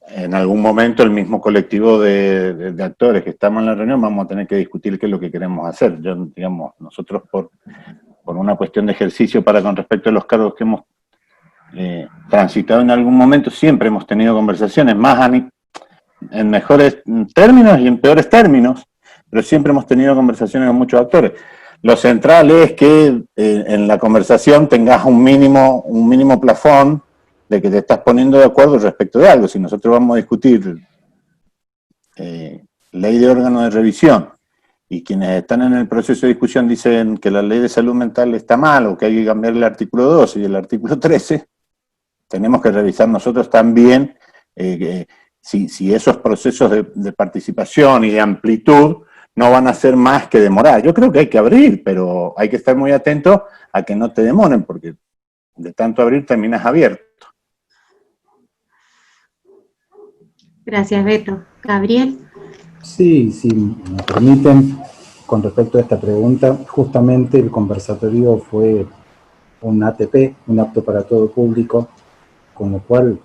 en algún momento el mismo colectivo de actores que estamos en la reunión vamos a tener que discutir qué es lo que queremos hacer. Digamos, nosotros por una cuestión de ejercicio con respecto a los cargos que hemos transitado en algún momento, siempre hemos tenido conversaciones, más en mejores términos y en peores términos, pero siempre hemos tenido conversaciones con muchos actores. Lo central es que en la conversación tengas un mínimo plafón de que te estás poniendo de acuerdo respecto de algo. Si nosotros vamos a discutir ley de órgano de revisión, y quienes están en el proceso de discusión dicen que la ley de salud mental está mal, o que hay que cambiar el artículo 12 y el artículo 13, tenemos que revisar nosotros también si esos procesos de participación y de amplitud no van a ser más que demorar. Yo creo que hay que abrir, pero hay que estar muy atento a que no te demoren, porque de tanto abrir terminas abierto. Gracias, Beto. Gabriel. Sí, si me permiten, con respecto a esta pregunta, justamente el conversatorio fue un ATP, un apto para todo público, con lo cual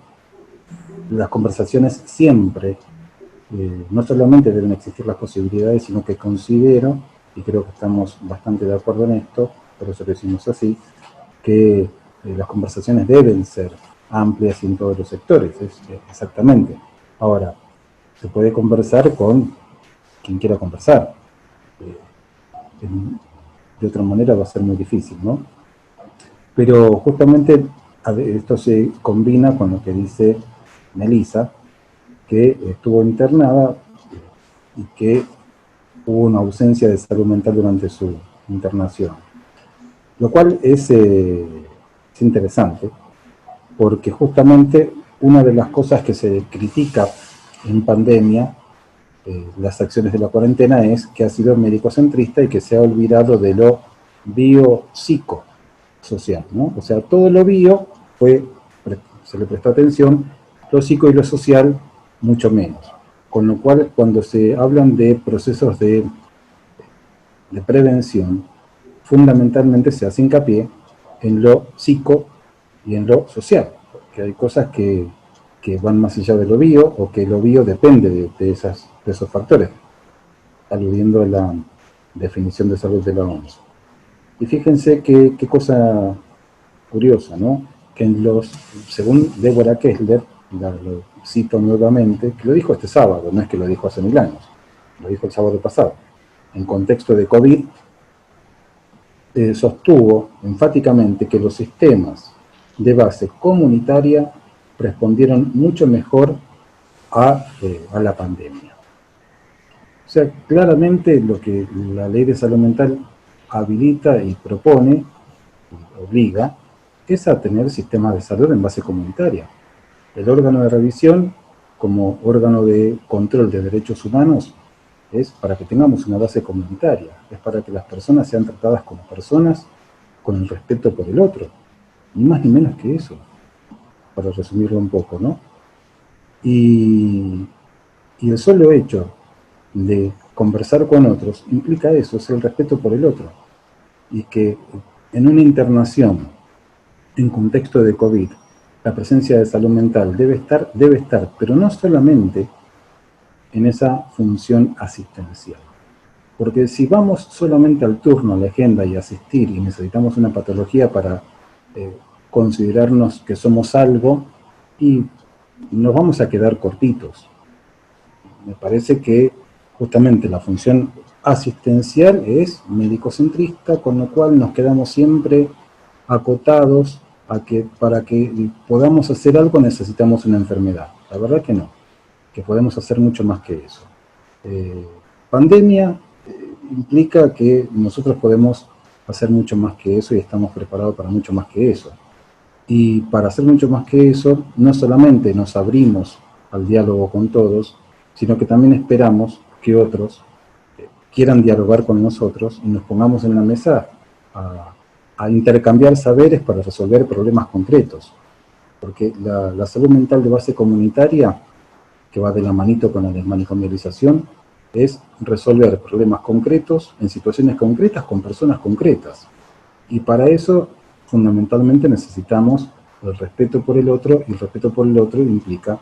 las conversaciones siempre, no solamente deben existir las posibilidades, sino que considero, y creo que estamos bastante de acuerdo en esto, por eso lo decimos así, que las conversaciones deben ser amplias en todos los sectores, exactamente. Ahora, se puede conversar con quien quiera conversar. De otra manera va a ser muy difícil, ¿no? Pero justamente esto se combina con lo que dice Melissa, que estuvo internada y que hubo una ausencia de salud mental durante su internación. Lo cual es interesante, porque justamente una de las cosas que se critica en pandemia, las acciones de la cuarentena, es que ha sido médico-centrista y que se ha olvidado de lo biopsicosocial, ¿no? O sea, todo lo bio se le prestó atención, lo psico y lo social mucho menos. Con lo cual, cuando se hablan de procesos de prevención, fundamentalmente se hace hincapié en lo psico y en lo social, porque hay cosas que van más allá de lo bio, o que lo bio depende de esos factores, aludiendo a la definición de salud de la OMS. Y fíjense qué cosa curiosa, ¿no? Que según Deborah Kessler, lo cito nuevamente, que lo dijo este sábado, no es que lo dijo hace 1000 años, lo dijo el sábado pasado, en contexto de COVID, sostuvo enfáticamente que los sistemas de base comunitaria respondieron mucho mejor a la pandemia. O sea, claramente lo que la Ley de Salud Mental habilita y propone, obliga, es a tener sistemas de salud en base comunitaria. El órgano de revisión, como órgano de control de derechos humanos, es para que tengamos una base comunitaria, es para que las personas sean tratadas como personas con el respeto por el otro, ni más ni menos que eso, para resumirlo un poco, ¿no? Y el solo hecho de conversar con otros implica eso, es el respeto por el otro, y que en una internación en contexto de COVID, la presencia de salud mental debe estar, pero no solamente en esa función asistencial. Porque si vamos solamente al turno, a la agenda y asistir, y necesitamos una patología para considerarnos que somos algo, y nos vamos a quedar cortitos. Me parece que justamente la función asistencial es médico-centrista, con lo cual nos quedamos siempre acotados a que para que podamos hacer algo necesitamos una enfermedad. La verdad que no, que podemos hacer mucho más que eso. Pandemia implica que nosotros podemos hacer mucho más que eso y estamos preparados para mucho más que eso. Y para hacer mucho más que eso, no solamente nos abrimos al diálogo con todos, sino que también esperamos que otros quieran dialogar con nosotros y nos pongamos en la mesa a intercambiar saberes para resolver problemas concretos. Porque la salud mental de base comunitaria, que va de la manito con la desmanicomialización, es resolver problemas concretos en situaciones concretas con personas concretas. Y para eso, fundamentalmente, necesitamos el respeto por el otro, y el respeto por el otro implica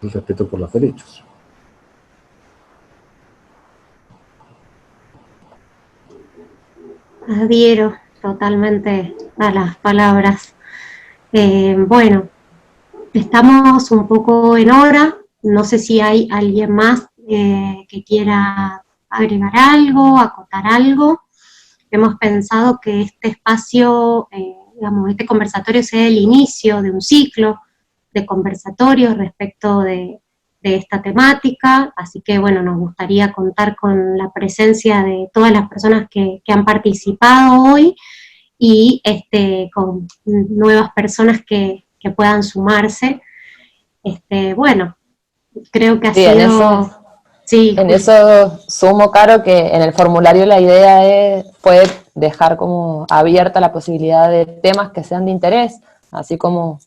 el respeto por los derechos. Adhiero totalmente a las palabras. Bueno, estamos un poco en hora, no sé si hay alguien más que quiera agregar algo, acotar algo. Hemos pensado que este espacio, digamos, este conversatorio sea el inicio de un ciclo de conversatorios respecto de esta temática, así que bueno, nos gustaría contar con la presencia de todas las personas que han participado hoy y con nuevas personas que puedan sumarse. Bueno, creo que ha sido... En eso sumo, Caro, que en el formulario la idea fue dejar como abierta la posibilidad de temas que sean de interés, así como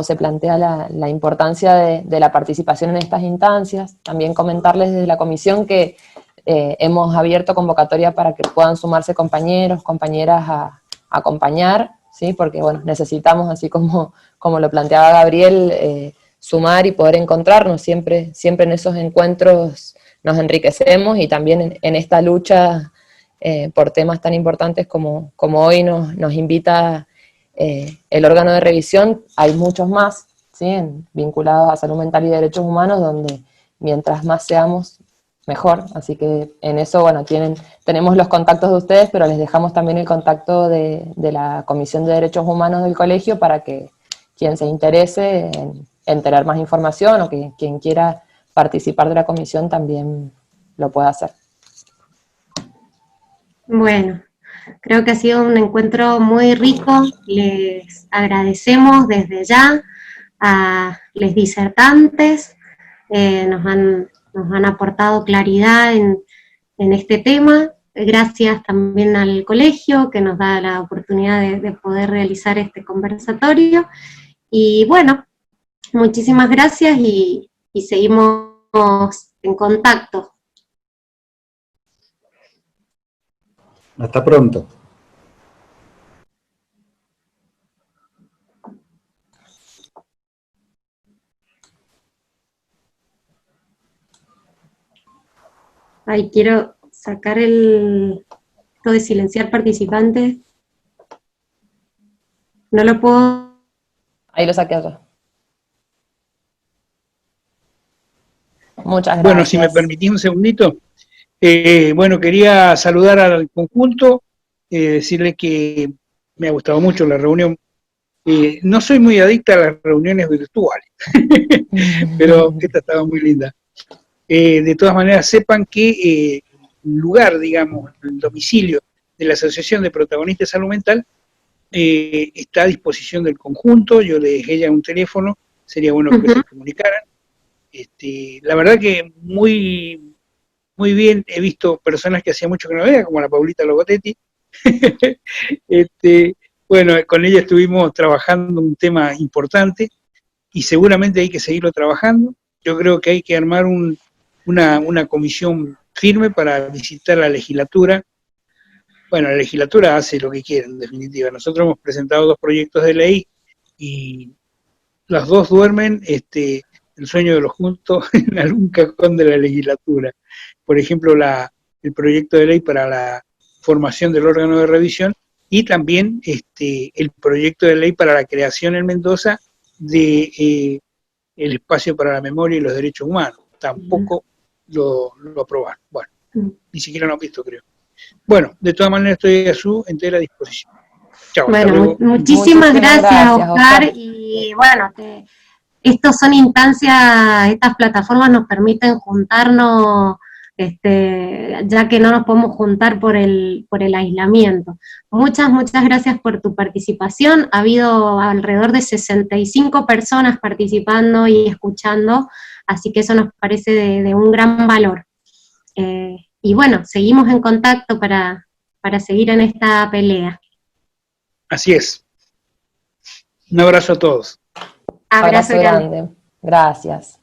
se plantea la importancia de la participación en estas instancias. También comentarles desde la comisión que hemos abierto convocatoria para que puedan sumarse compañeros, compañeras a acompañar, ¿sí? Porque bueno, necesitamos, así como lo planteaba Gabriel, sumar y poder encontrarnos. Siempre en esos encuentros nos enriquecemos, y también en esta lucha por temas tan importantes como hoy nos invita el órgano de revisión. Hay muchos más, ¿sí? Vinculados a salud mental y derechos humanos, donde mientras más seamos, mejor. Así que en eso, bueno, tenemos los contactos de ustedes, pero les dejamos también el contacto de la Comisión de Derechos Humanos del colegio, para que quien se interese en tener más información, o que quien quiera participar de la comisión también lo pueda hacer. Bueno, creo que ha sido un encuentro muy rico. Les agradecemos desde ya a los disertantes, nos han aportado claridad en este tema. gracias también al colegio que nos da la oportunidad de poder realizar este conversatorio. Y bueno, muchísimas gracias y seguimos en contacto. Hasta pronto. Ay, quiero sacar esto de silenciar participantes. No lo puedo. Ahí lo saqué allá. Muchas gracias. Bueno, si me permitís un segundito. Bueno, quería saludar al conjunto, decirle que me ha gustado mucho la reunión. No soy muy adicta a las reuniones virtuales, pero esta estaba muy linda. De todas maneras, sepan que el lugar, digamos, el domicilio de la Asociación de Protagonistas de Salud Mental está a disposición del conjunto. Yo le dejé ya un teléfono, sería bueno que se comunicaran. La verdad que muy bien, he visto personas que hacía mucho que no veía, como la Paulita Logotetti. Bueno, con ella estuvimos trabajando un tema importante y seguramente hay que seguirlo trabajando. Yo creo que hay que armar una comisión firme para visitar la legislatura. Bueno, la legislatura hace lo que quiere, en definitiva. Nosotros hemos presentado 2 proyectos de ley y los 2 duermen el sueño de los juntos en algún cajón de la legislatura. Por ejemplo, el proyecto de ley para la formación del órgano de revisión y también el proyecto de ley para la creación en Mendoza de el espacio para la memoria y los derechos humanos. Tampoco lo aprobaron. Bueno, ni siquiera lo han visto, creo. Bueno, de todas maneras estoy a su entera disposición. Chao. Bueno, muchísimas gracias, Oscar. Y bueno, estas son instancias, estas plataformas nos permiten juntarnos, ya que no nos podemos juntar por el aislamiento. Muchas gracias por tu participación. Ha habido alrededor de 65 personas participando y escuchando, así que eso nos parece de un gran valor. Y bueno, seguimos en contacto para seguir en esta pelea. Así es. Un abrazo a todos. Abrazo grande. Gracias.